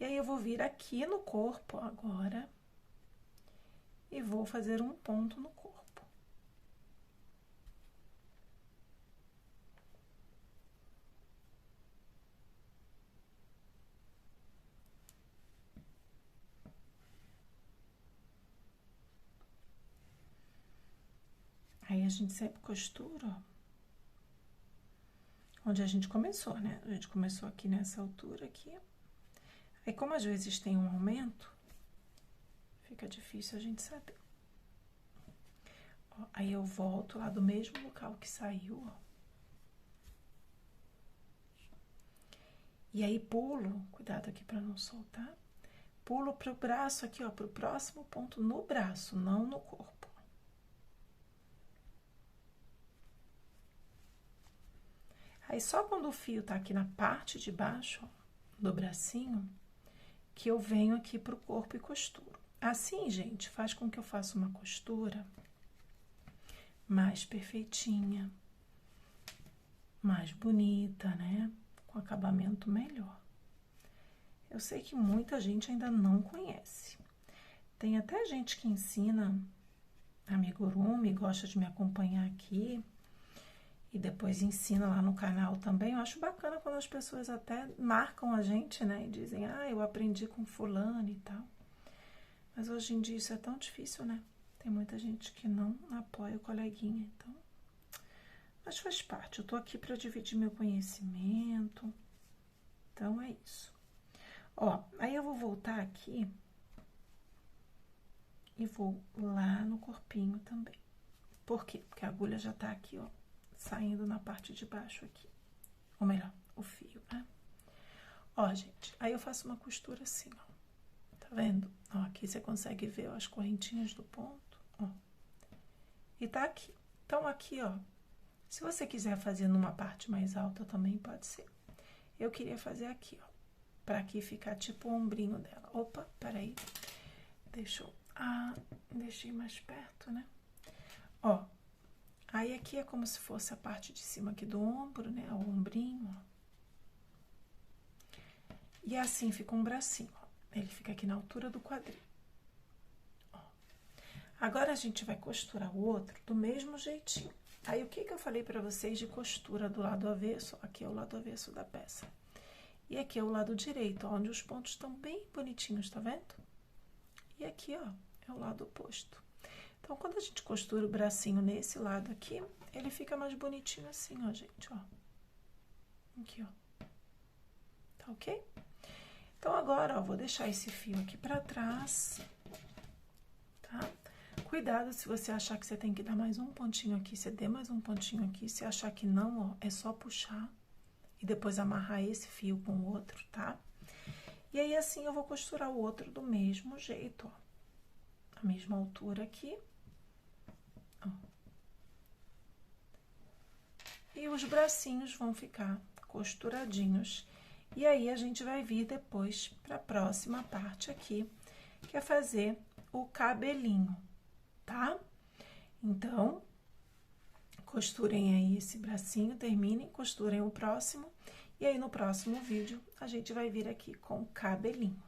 E aí, eu vou vir aqui no corpo, ó, agora, e vou fazer um ponto no corpo. Aí, a gente sempre costura, ó, onde a gente começou, né? A gente começou aqui nessa altura aqui. Aí, como às vezes tem um aumento, fica difícil a gente saber. Ó, aí, eu volto lá do mesmo local que saiu, ó. E aí, pulo, cuidado aqui pra não soltar. Pulo pro braço aqui, ó, pro próximo ponto no braço, não no corpo. Aí, só quando o fio tá aqui na parte de baixo, ó, do bracinho, que eu venho aqui pro corpo e costuro. Assim, gente, faz com que eu faça uma costura mais perfeitinha, mais bonita, né? Com acabamento melhor. Eu sei que muita gente ainda não conhece. Tem até gente que ensina amigurumi, gosta de me acompanhar aqui e depois ensina lá no canal também. Eu acho bacana quando as pessoas até marcam a gente, né? E dizem, ah, eu aprendi com fulano e tal. Mas hoje em dia isso é tão difícil, né? Tem muita gente que não apoia o coleguinha, então... Mas faz parte, eu tô aqui pra dividir meu conhecimento. Então, é isso. Ó, aí eu vou voltar aqui e vou lá no corpinho também. Por quê? Porque a agulha já tá aqui, ó, saindo na parte de baixo aqui. Ou melhor, o fio, né? Ó, gente, aí eu faço uma costura assim, ó. Tá vendo? Ó, aqui você consegue ver, ó, as correntinhas do ponto, ó. E tá aqui. Então, aqui, ó, se você quiser fazer numa parte mais alta também pode ser. Eu queria fazer aqui, ó, pra aqui ficar tipo o ombrinho dela. Opa, peraí. Deixa eu... Ah, deixei mais perto, né? Ó, aí aqui é como se fosse a parte de cima aqui do ombro, né? O ombrinho, ó. E assim fica um bracinho, ó. Ele fica aqui na altura do quadril. Ó. Agora, a gente vai costurar o outro do mesmo jeitinho. Aí, o que eu falei pra vocês de costura do lado avesso? Aqui é o lado avesso da peça. E aqui é o lado direito, ó, onde os pontos estão bem bonitinhos, tá vendo? E aqui, ó, é o lado oposto. Então, quando a gente costura o bracinho nesse lado aqui, ele fica mais bonitinho assim, ó, gente, ó. Aqui, ó. Tá ok? Então, agora, ó, vou deixar esse fio aqui pra trás, tá? Cuidado se você achar que você tem que dar mais um pontinho aqui, você dê mais um pontinho aqui. Se achar que não, ó, é só puxar e depois amarrar esse fio com o outro, tá? E aí, assim, eu vou costurar o outro do mesmo jeito, ó. A mesma altura aqui. Ó. E os bracinhos vão ficar costuradinhos. E aí, a gente vai vir depois para a próxima parte aqui, que é fazer o cabelinho, tá? Então, costurem aí esse bracinho, terminem, costurem o próximo. E aí, no próximo vídeo, a gente vai vir aqui com o cabelinho.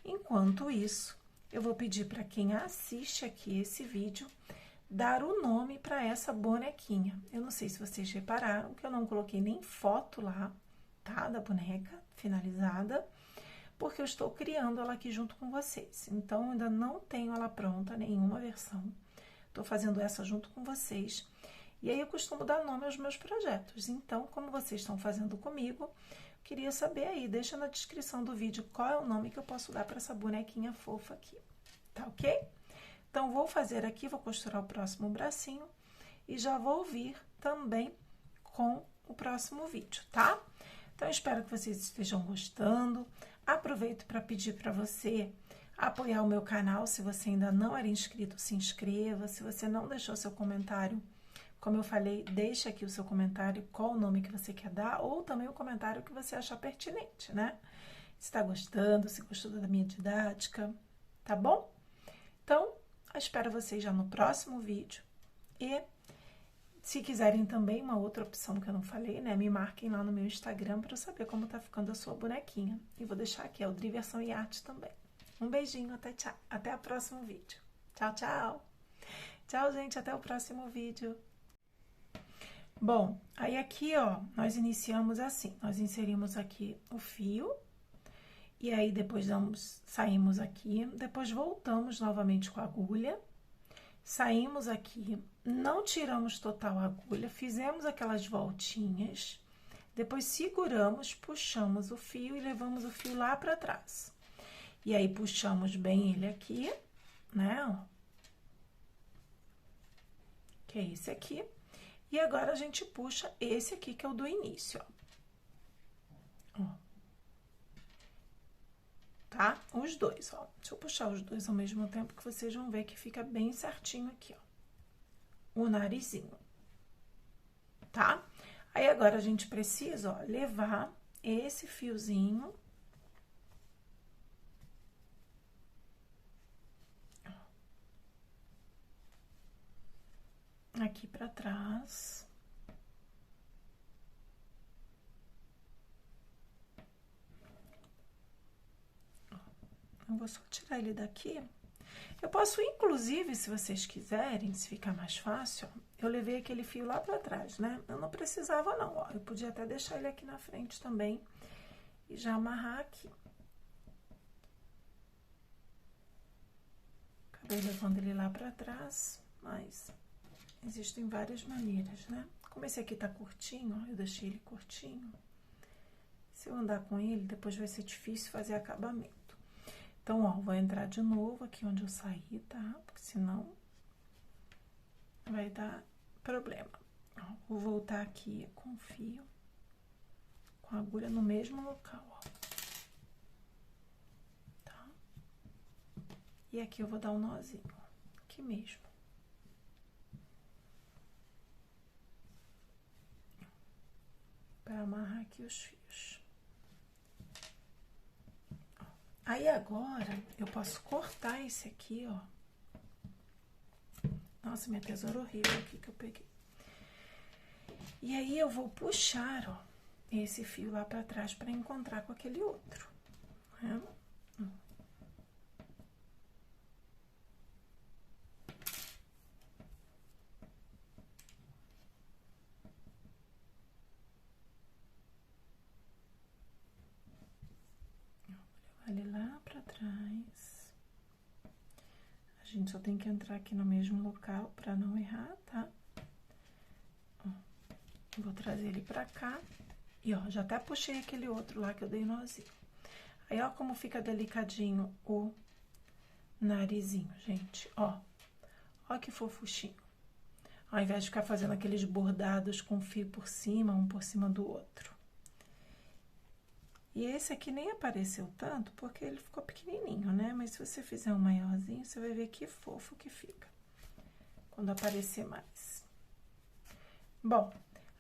Enquanto isso, eu vou pedir para quem assiste aqui esse vídeo, dar o nome para essa bonequinha. Eu não sei se vocês repararam que eu não coloquei nem foto lá, tá? Da boneca finalizada, porque eu estou criando ela aqui junto com vocês. Então, ainda não tenho ela pronta, nenhuma versão. Tô fazendo essa junto com vocês. E aí, eu costumo dar nome aos meus projetos. Então, como vocês estão fazendo comigo, queria saber aí, deixa na descrição do vídeo qual é o nome que eu posso dar para essa bonequinha fofa aqui, tá ok? Então, vou fazer aqui, vou costurar o próximo bracinho e já vou vir também com o próximo vídeo, tá? Então, espero que vocês estejam gostando. Aproveito para pedir para você apoiar o meu canal. Se você ainda não era inscrito, se inscreva. Se você não deixou seu comentário, como eu falei, deixa aqui o seu comentário, qual o nome que você quer dar, ou também o comentário que você achar pertinente, né? Se está gostando, se gostou da minha didática, tá bom? Então, eu espero vocês já no próximo vídeo. E se quiserem também uma outra opção que eu não falei, né? Me marquem lá no meu Instagram para eu saber como tá ficando a sua bonequinha. E vou deixar aqui, é o Dri Versão e Arte também. Um beijinho, até o próximo vídeo. Tchau, tchau! Tchau, gente, até o próximo vídeo. Bom, aí aqui, ó, nós iniciamos assim, nós inserimos aqui o fio, e aí depois saímos aqui, depois voltamos novamente com a agulha, saímos aqui, não tiramos total a agulha, fizemos aquelas voltinhas, depois seguramos, puxamos o fio e levamos o fio lá pra trás. E aí, puxamos bem ele aqui, né, ó, que é esse aqui. E agora, a gente puxa esse aqui, que é o do início, ó. Tá? Os dois, ó. Deixa eu puxar os dois ao mesmo tempo, que vocês vão ver que fica bem certinho aqui, ó. O narizinho. Tá? Aí, agora, a gente precisa, ó, levar esse fiozinho aqui pra trás. Eu vou só tirar ele daqui. Eu posso, inclusive, se vocês quiserem, se ficar mais fácil, eu levei aquele fio lá pra trás, né? Eu não precisava, não, ó. Eu podia até deixar ele aqui na frente também e já amarrar aqui. Acabei levando ele lá pra trás, mas existem várias maneiras, né? Como esse aqui tá curtinho, ó, eu deixei ele curtinho. Se eu andar com ele, depois vai ser difícil fazer acabamento. Então, ó, vou entrar de novo aqui onde eu saí, tá? Porque senão vai dar problema. Ó, vou voltar aqui com o fio, com a agulha no mesmo local, ó. Tá? E aqui eu vou dar um nozinho, ó, aqui mesmo. Para amarrar aqui os fios. Aí, agora, eu posso cortar esse aqui, ó. Nossa, minha tesoura horrível aqui que eu peguei. E aí, eu vou puxar, ó, esse fio lá pra trás pra encontrar com aquele outro, né? Ele lá pra trás, gente só tem que entrar aqui no mesmo local pra não errar, tá? Ó, vou trazer ele pra cá. E, ó, já até puxei aquele outro lá que eu dei nozinho. Aí, ó, como fica delicadinho o narizinho, gente, ó. Ó que fofuchinho. Ao invés de ficar fazendo aqueles bordados com fio por cima, um por cima do outro. E esse aqui nem apareceu tanto, porque ele ficou pequenininho, né? Mas se você fizer um maiorzinho, você vai ver que fofo que fica. Quando aparecer mais. Bom,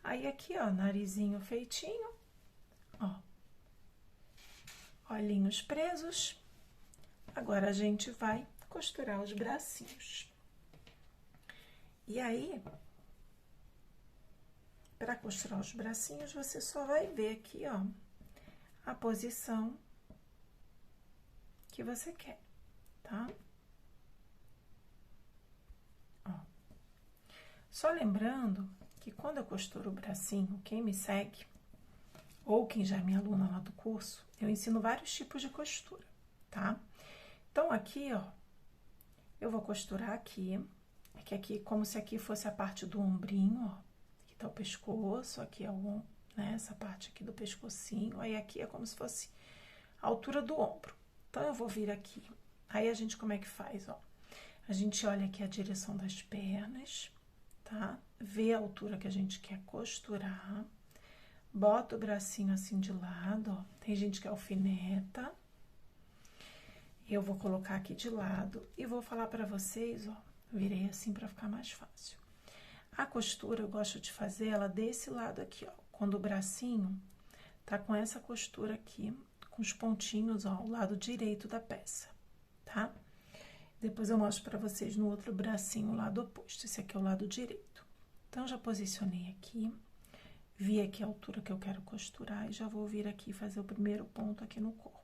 aí aqui, ó, narizinho feitinho. Ó. Olhinhos presos. Agora, a gente vai costurar os bracinhos. E aí, para costurar os bracinhos, você só vai ver aqui, ó, a posição que você quer, tá? Ó. Só lembrando que quando eu costuro o bracinho, quem me segue, ou quem já é minha aluna lá do curso, eu ensino vários tipos de costura, tá? Então, aqui, ó, eu vou costurar aqui, que aqui, como se aqui fosse a parte do ombrinho, ó. Aqui tá o pescoço, aqui é o, né, essa parte aqui do pescocinho, aí aqui é como se fosse a altura do ombro. Então, eu vou vir aqui. Aí, a gente, como é que faz, ó? A gente olha aqui a direção das pernas, tá? Vê a altura que a gente quer costurar. Bota o bracinho assim de lado, ó. Tem gente que alfineta. Eu vou colocar aqui de lado e vou falar pra vocês, ó. Virei assim pra ficar mais fácil. A costura eu gosto de fazer ela desse lado aqui, ó. Quando o bracinho tá com essa costura aqui, com os pontinhos, ó, o lado direito da peça, tá? Depois eu mostro pra vocês no outro bracinho, o lado oposto. Esse aqui é o lado direito. Então, já posicionei aqui. Vi aqui a altura que eu quero costurar e já vou vir aqui fazer o primeiro ponto aqui no corpo.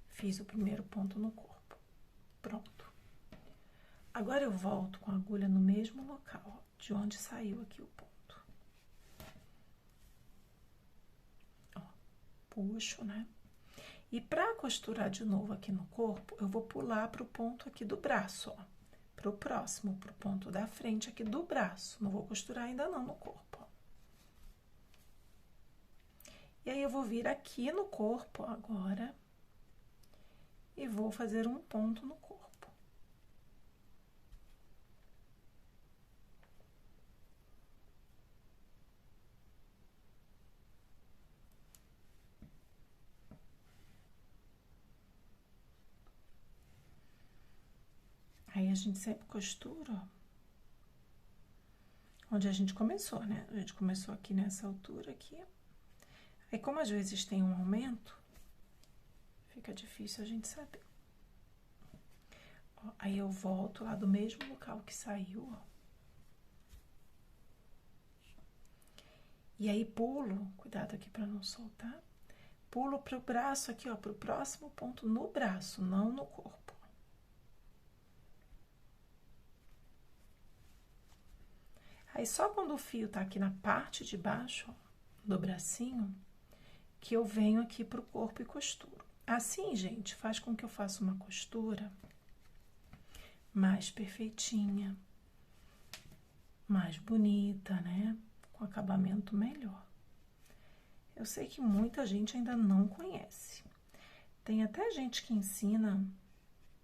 Fiz o primeiro ponto no corpo. Pronto. Agora, eu volto com a agulha no mesmo local, ó, de onde saiu aqui o ponto. Ó, puxo, né? E pra costurar de novo aqui no corpo, eu vou pular pro ponto aqui do braço, ó. Pro próximo, pro ponto da frente aqui do braço. Não vou costurar ainda não no corpo, ó. E aí, eu vou vir aqui no corpo agora e vou fazer um ponto no corpo. Aí, a gente sempre costura, ó, onde a gente começou, né? A gente começou aqui nessa altura aqui. Aí, como às vezes tem um aumento, fica difícil a gente saber. Ó, aí, eu volto lá do mesmo local que saiu, ó. E aí, pulo, cuidado aqui pra não soltar. Pulo pro braço aqui, ó, pro próximo ponto no braço, não no corpo. Aí, só quando o fio tá aqui na parte de baixo, ó, do bracinho, que eu venho aqui pro corpo e costuro. Assim, gente, faz com que eu faça uma costura mais perfeitinha, mais bonita, né? Com acabamento melhor. Eu sei que muita gente ainda não conhece. Tem até gente que ensina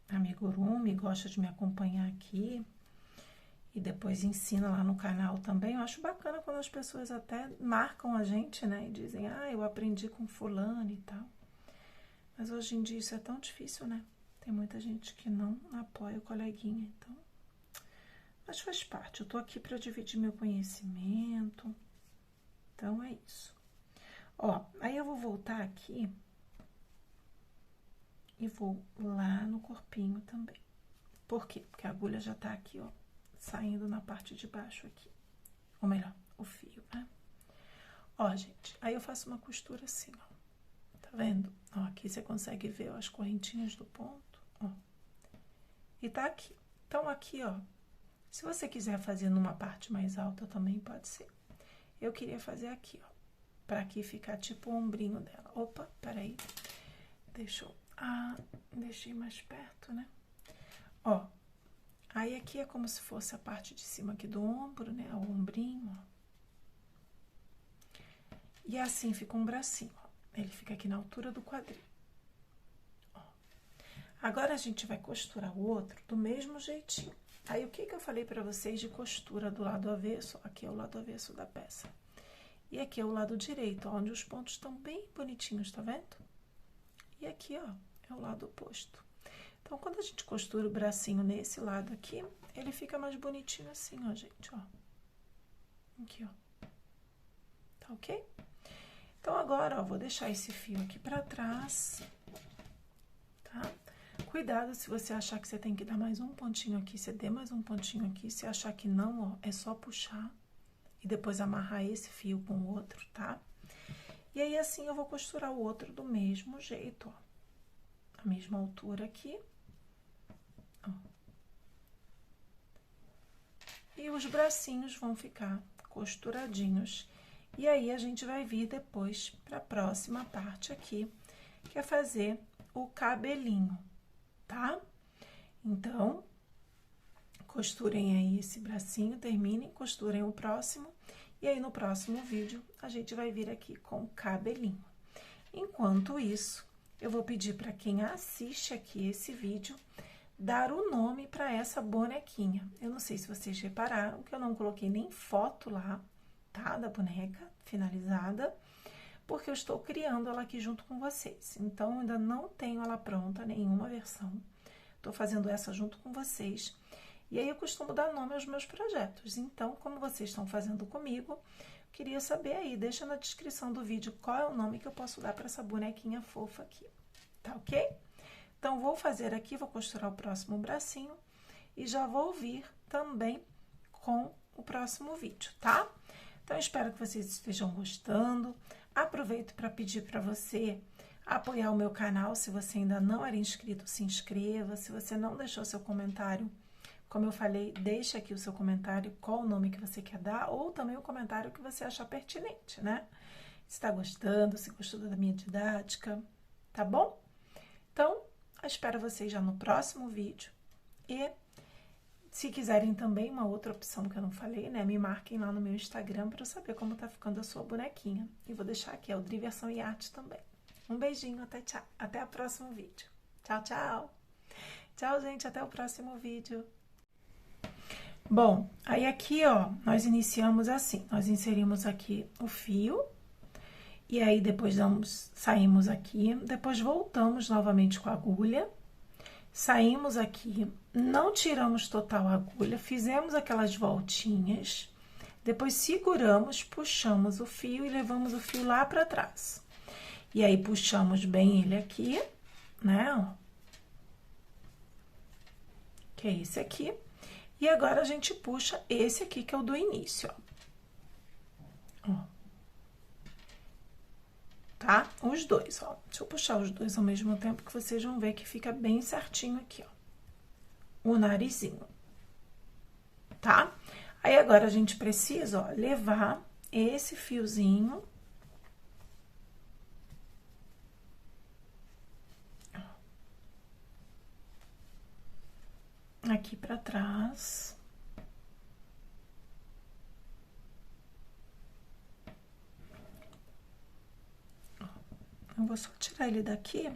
amigurumi, gosta de me acompanhar aqui e depois ensina lá no canal também. Eu acho bacana quando as pessoas até marcam a gente, né? E dizem, ah, eu aprendi com fulano e tal. Mas hoje em dia isso é tão difícil, né? Tem muita gente que não apoia o coleguinha, então... Mas faz parte, eu tô aqui pra dividir meu conhecimento. Então, é isso. Ó, aí eu vou voltar aqui e vou lá no corpinho também. Por quê? Porque a agulha já tá aqui, ó, saindo na parte de baixo aqui. Ou melhor, o fio, né? Ó, gente, aí eu faço uma costura assim, ó. Tá vendo? Ó, aqui você consegue ver, ó, as correntinhas do ponto, ó. E tá aqui. Então, aqui, ó, se você quiser fazer numa parte mais alta também pode ser. Eu queria fazer aqui, ó, pra aqui ficar tipo o ombrinho dela. Opa, peraí. Deixa eu Ah, deixei mais perto, né? Ó, aí aqui é como se fosse a parte de cima aqui do ombro, né? O ombrinho, ó. E assim fica um bracinho, ó. Ele fica aqui na altura do quadril. Ó. Agora a gente vai costurar o outro do mesmo jeitinho. Aí, o que eu falei pra vocês de costura do lado avesso? Aqui é o lado avesso da peça. E aqui é o lado direito, onde os pontos estão bem bonitinhos, tá vendo? E aqui, ó, é o lado oposto. Então, quando a gente costura o bracinho nesse lado aqui, ele fica mais bonitinho assim, ó, gente, ó. Aqui, ó. Tá ok? Então, agora, ó, vou deixar esse fio aqui pra trás, tá? Cuidado, se você achar que você tem que dar mais um pontinho aqui, você dê mais um pontinho aqui. Se achar que não, ó, é só puxar e depois amarrar esse fio com o outro, tá? E aí, assim, eu vou costurar o outro do mesmo jeito, ó. A mesma altura aqui. Ó. E os bracinhos vão ficar costuradinhos. E aí, a gente vai vir depois para a próxima parte aqui, que é fazer o cabelinho, tá? Então, costurem aí esse bracinho, terminem, costurem o próximo. E aí, no próximo vídeo, a gente vai vir aqui com o cabelinho. Enquanto isso, eu vou pedir para quem assiste aqui esse vídeo, dar o nome para essa bonequinha. Eu não sei se vocês repararam que eu não coloquei nem foto lá, tá? Da boneca finalizada, porque eu estou criando ela aqui junto com vocês. Então, ainda não tenho ela pronta, nenhuma versão. Tô fazendo essa junto com vocês. E aí, eu costumo dar nome aos meus projetos. Então, como vocês estão fazendo comigo, queria saber aí, deixa na descrição do vídeo qual é o nome que eu posso dar para essa bonequinha fofa aqui, tá ok? Então, vou fazer aqui, vou costurar o próximo bracinho e já vou vir também com o próximo vídeo, tá? Então, espero que vocês estejam gostando. Aproveito para pedir para você apoiar o meu canal. Se você ainda não era inscrito, se inscreva. Se você não deixou seu comentário, como eu falei, deixa aqui o seu comentário, qual o nome que você quer dar, ou também o comentário que você achar pertinente, né? Se está gostando, se gostou da minha didática, tá bom? Então, eu espero vocês já no próximo vídeo. E se quiserem também uma outra opção que eu não falei, né? Me marquem lá no meu Instagram para eu saber como tá ficando a sua bonequinha. E vou deixar aqui, é o Driversão e Arte também. Um beijinho, até o próximo vídeo. Tchau, tchau! Tchau, gente, até o próximo vídeo. Bom, aí aqui, ó, nós iniciamos assim. Nós inserimos aqui o fio. E aí, depois saímos aqui. Depois, voltamos novamente com a agulha. Saímos aqui, não tiramos total a agulha, fizemos aquelas voltinhas, depois seguramos, puxamos o fio e levamos o fio lá pra trás. E aí, puxamos bem ele aqui, né, ó. Que é esse aqui. E agora, a gente puxa esse aqui, que é o do início, ó. Ó. Tá? Os dois, ó. Deixa eu puxar os dois ao mesmo tempo que vocês vão ver que fica bem certinho aqui, ó. O narizinho. Tá? Aí, agora, a gente precisa, ó, levar esse fiozinho. Aqui pra trás. Eu vou só tirar ele daqui.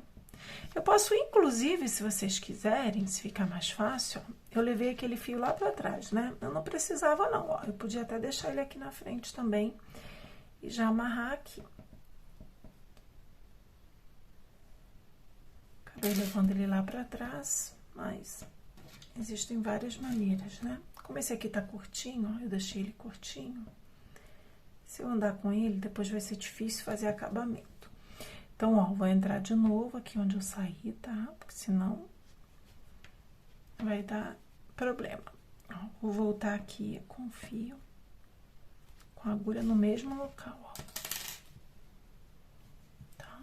Eu posso, inclusive, se vocês quiserem, se ficar mais fácil, eu levei aquele fio lá pra trás, né? Eu não precisava, não, ó. Eu podia até deixar ele aqui na frente também e já amarrar aqui. Acabei levando ele lá pra trás, mas existem várias maneiras, né? Como esse aqui tá curtinho, ó, eu deixei ele curtinho. Se eu andar com ele, depois vai ser difícil fazer acabamento. Então, ó, vou entrar de novo aqui onde eu saí, tá? Porque senão vai dar problema. Ó, vou voltar aqui com o fio, com a agulha no mesmo local, ó. Tá?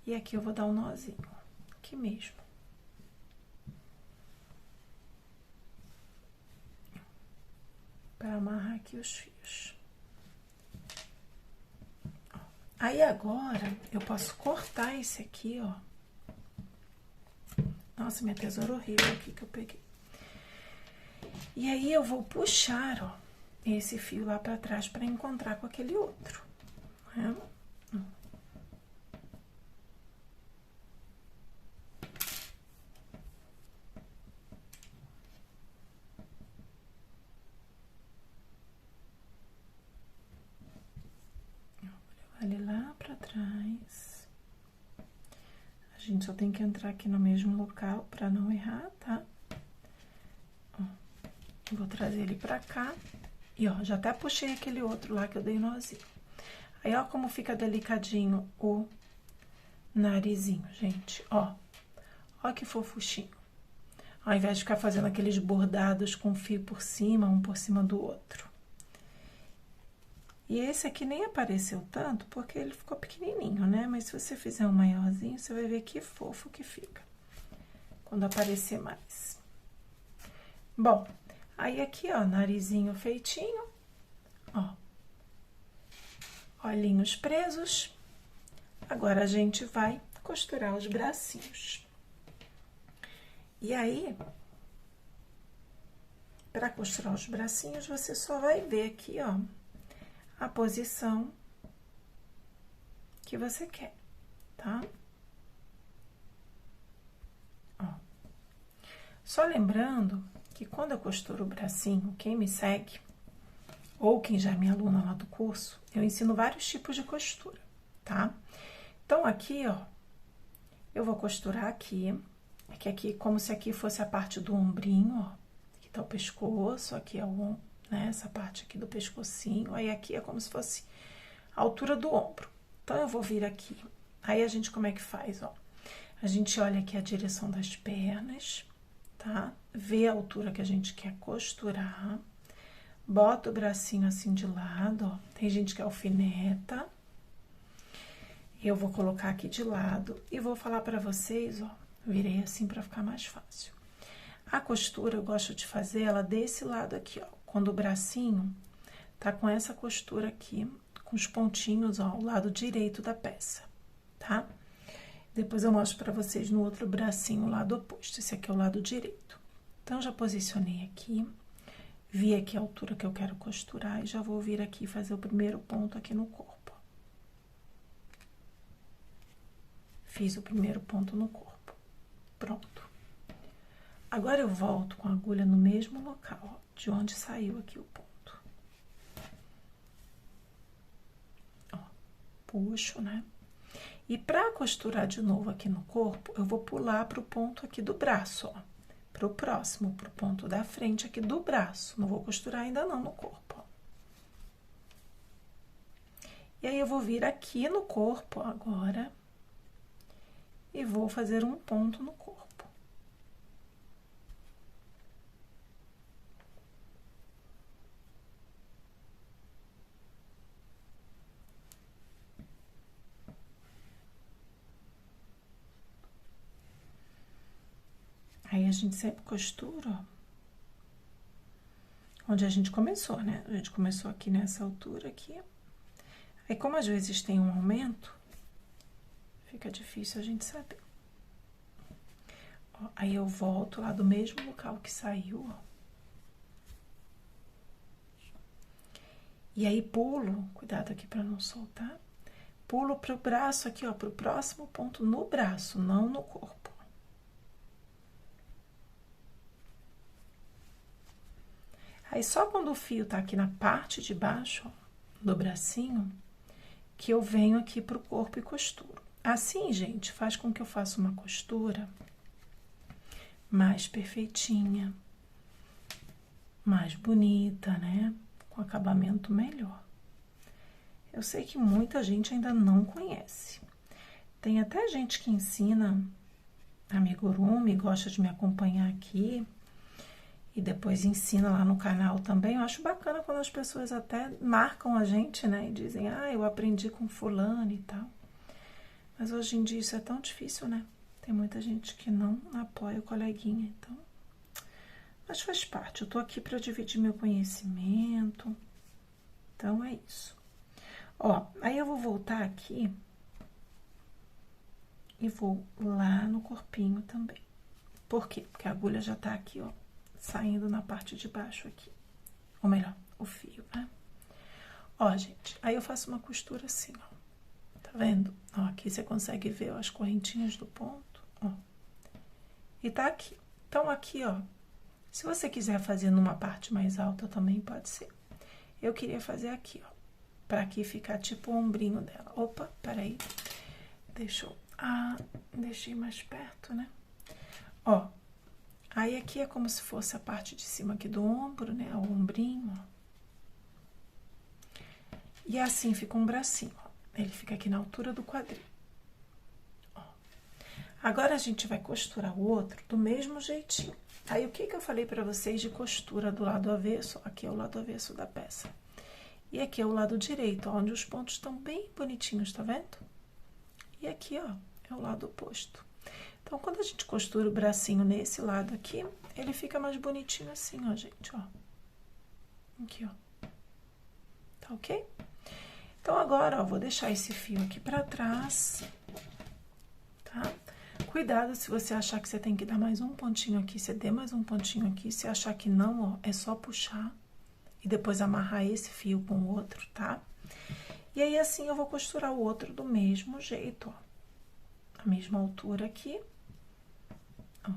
E aqui eu vou dar um nozinho, aqui mesmo. Para amarrar aqui os fios. Aí, agora, eu posso cortar esse aqui, ó, Nossa, minha tesoura horrível aqui que eu peguei. E aí eu vou puxar, ó, esse fio lá pra trás pra encontrar com aquele outro, né? Ali lá pra trás. A gente só tem que entrar aqui no mesmo local pra não errar, tá? Ó, vou trazer ele pra cá. E, ó, já até puxei aquele outro lá que eu dei nozinho. Aí, ó, como fica delicadinho o narizinho, gente, ó. Ó que fofuchinho. Ao invés de ficar fazendo aqueles bordados com fio por cima, um por cima do outro. E esse aqui nem apareceu tanto, porque ele ficou pequenininho, né? Mas se você fizer um maiorzinho, você vai ver que fofo que fica. Quando aparecer mais. Bom, aí aqui, ó, narizinho feitinho. Ó. Olhinhos presos. Agora, a gente vai costurar os bracinhos. E aí, para costurar os bracinhos, você só vai ver aqui, ó, a posição que você quer, tá? Ó. Só lembrando que quando eu costuro o bracinho, quem me segue, ou quem já é minha aluna lá do curso, eu ensino vários tipos de costura, tá? Então, aqui, ó, eu vou costurar aqui, que aqui, como se aqui fosse a parte do ombrinho, ó. Aqui tá o pescoço, aqui é o, né, essa parte aqui do pescocinho, aí aqui é como se fosse a altura do ombro. Então, eu vou vir aqui. Aí, a gente, como é que faz, ó? A gente olha aqui a direção das pernas, tá? Vê a altura que a gente quer costurar. Bota o bracinho assim de lado, ó. Tem gente que alfineta. Eu vou colocar aqui de lado e vou falar pra vocês, ó. Virei assim pra ficar mais fácil. A costura eu gosto de fazer ela desse lado aqui, ó. Quando o bracinho tá com essa costura aqui, com os pontinhos, ó, ao lado direito da peça, tá? Depois eu mostro pra vocês no outro bracinho, o lado oposto. Esse aqui é o lado direito. Então, já posicionei aqui, vi aqui a altura que eu quero costurar e já vou vir aqui fazer o primeiro ponto aqui no corpo. Fiz o primeiro ponto no corpo. Pronto. Agora, eu volto com a agulha no mesmo local, ó, de onde saiu aqui o ponto. Ó, puxo, né? E pra costurar de novo aqui no corpo, eu vou pular pro ponto aqui do braço, ó. Pro próximo, pro ponto da frente aqui do braço. Não vou costurar ainda não no corpo, ó. E aí, eu vou vir aqui no corpo agora e vou fazer um ponto no corpo. Aí, a gente sempre costura, ó, onde a gente começou, né? A gente começou aqui nessa altura aqui. Aí, como às vezes tem um aumento, fica difícil a gente saber. Ó, aí, eu volto lá do mesmo local que saiu, ó. E aí, pulo, cuidado aqui pra não soltar. Pulo pro braço aqui, ó, pro próximo ponto no braço, não no corpo. Aí, só quando o fio tá aqui na parte de baixo, ó, do bracinho, que eu venho aqui pro corpo e costuro. Assim, gente, faz com que eu faça uma costura mais perfeitinha, mais bonita, né? Com acabamento melhor. Eu sei que muita gente ainda não conhece. Tem até gente que ensina amigurumi, gosta de me acompanhar aqui e depois ensina lá no canal também. Eu acho bacana quando as pessoas até marcam a gente, né? E dizem, ah, eu aprendi com fulano e tal. Mas hoje em dia isso é tão difícil, né? Tem muita gente que não apoia o coleguinha, então... Mas faz parte, eu tô aqui pra dividir meu conhecimento. Então, é isso. Ó, aí eu vou voltar aqui e vou lá no corpinho também, Por quê? Porque a agulha já tá aqui, ó, saindo na parte de baixo aqui. Ou melhor, o fio, né? Ó, gente, aí eu faço uma costura assim, ó. Tá vendo? Ó, aqui você consegue ver, ó, as correntinhas do ponto, ó. E tá aqui. Então, aqui, ó, se você quiser fazer numa parte mais alta também pode ser. Eu queria fazer aqui, ó, pra aqui ficar tipo o ombrinho dela. Opa, peraí. Deixei mais perto, né? Ó, aí aqui é como se fosse a parte de cima aqui do ombro, né? O ombrinho, ó. E assim fica um bracinho, ó. Ele fica aqui na altura do quadril. Ó. Agora, a gente vai costurar o outro do mesmo jeitinho. Aí, o que eu falei pra vocês de costura do lado avesso? Aqui é o lado avesso da peça. E aqui é o lado direito, onde os pontos estão bem bonitinhos, tá vendo? E aqui, ó, é o lado oposto. Então, quando a gente costura o bracinho nesse lado aqui, ele fica mais bonitinho assim, ó, gente, ó. Aqui, ó. Tá ok? Então, agora, ó, vou deixar esse fio aqui pra trás, tá? Cuidado, se você achar que você tem que dar mais um pontinho aqui, você dê mais um pontinho aqui. Se achar que não, ó, é só puxar e depois amarrar esse fio com o outro, tá? E aí, assim, eu vou costurar o outro do mesmo jeito, ó. A mesma altura aqui. Ó.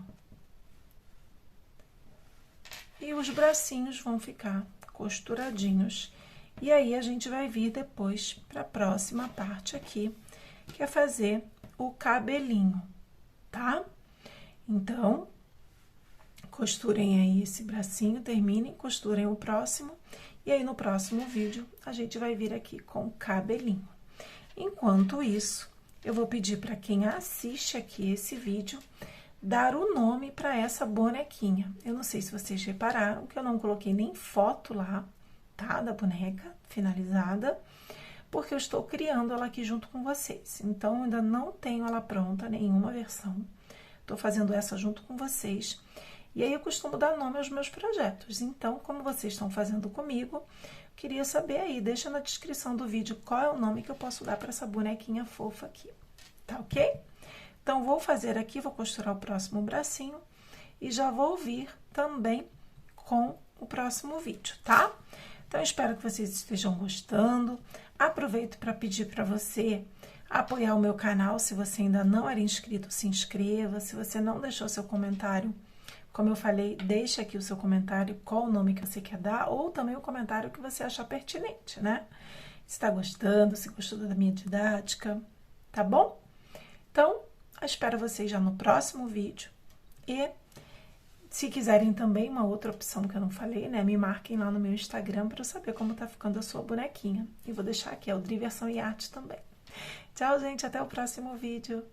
E os bracinhos vão ficar costuradinhos. E aí, a gente vai vir depois para a próxima parte aqui, que é fazer o cabelinho, tá? Então, costurem aí esse bracinho, terminem, costurem o próximo. E aí, no próximo vídeo, a gente vai vir aqui com o cabelinho. Enquanto isso, eu vou pedir para quem assiste aqui esse vídeo, dar o nome para essa bonequinha. Eu não sei se vocês repararam que eu não coloquei nem foto lá, tá? Da boneca finalizada, porque eu estou criando ela aqui junto com vocês. Então, ainda não tenho ela pronta, nenhuma versão. Tô fazendo essa junto com vocês. E aí, eu costumo dar nome aos meus projetos. Então, como vocês estão fazendo comigo, queria saber aí, deixa na descrição do vídeo qual é o nome que eu posso dar para essa bonequinha fofa aqui, tá ok? Então, vou fazer aqui, vou costurar o próximo bracinho e já vou vir também com o próximo vídeo, tá? Então, espero que vocês estejam gostando. Aproveito para pedir para você apoiar o meu canal. Se você ainda não era inscrito, se inscreva. Se você não deixou seu comentário, como eu falei, deixa aqui o seu comentário, qual o nome que você quer dar, ou também o comentário que você achar pertinente, né? Se está gostando, se gostou da minha didática, tá bom? Então, eu espero vocês já no próximo vídeo. E se quiserem também uma outra opção que eu não falei, né? Me marquem lá no meu Instagram para eu saber como tá ficando a sua bonequinha. E vou deixar aqui, é o Dri Versão e Arte também. Tchau, gente, até o próximo vídeo.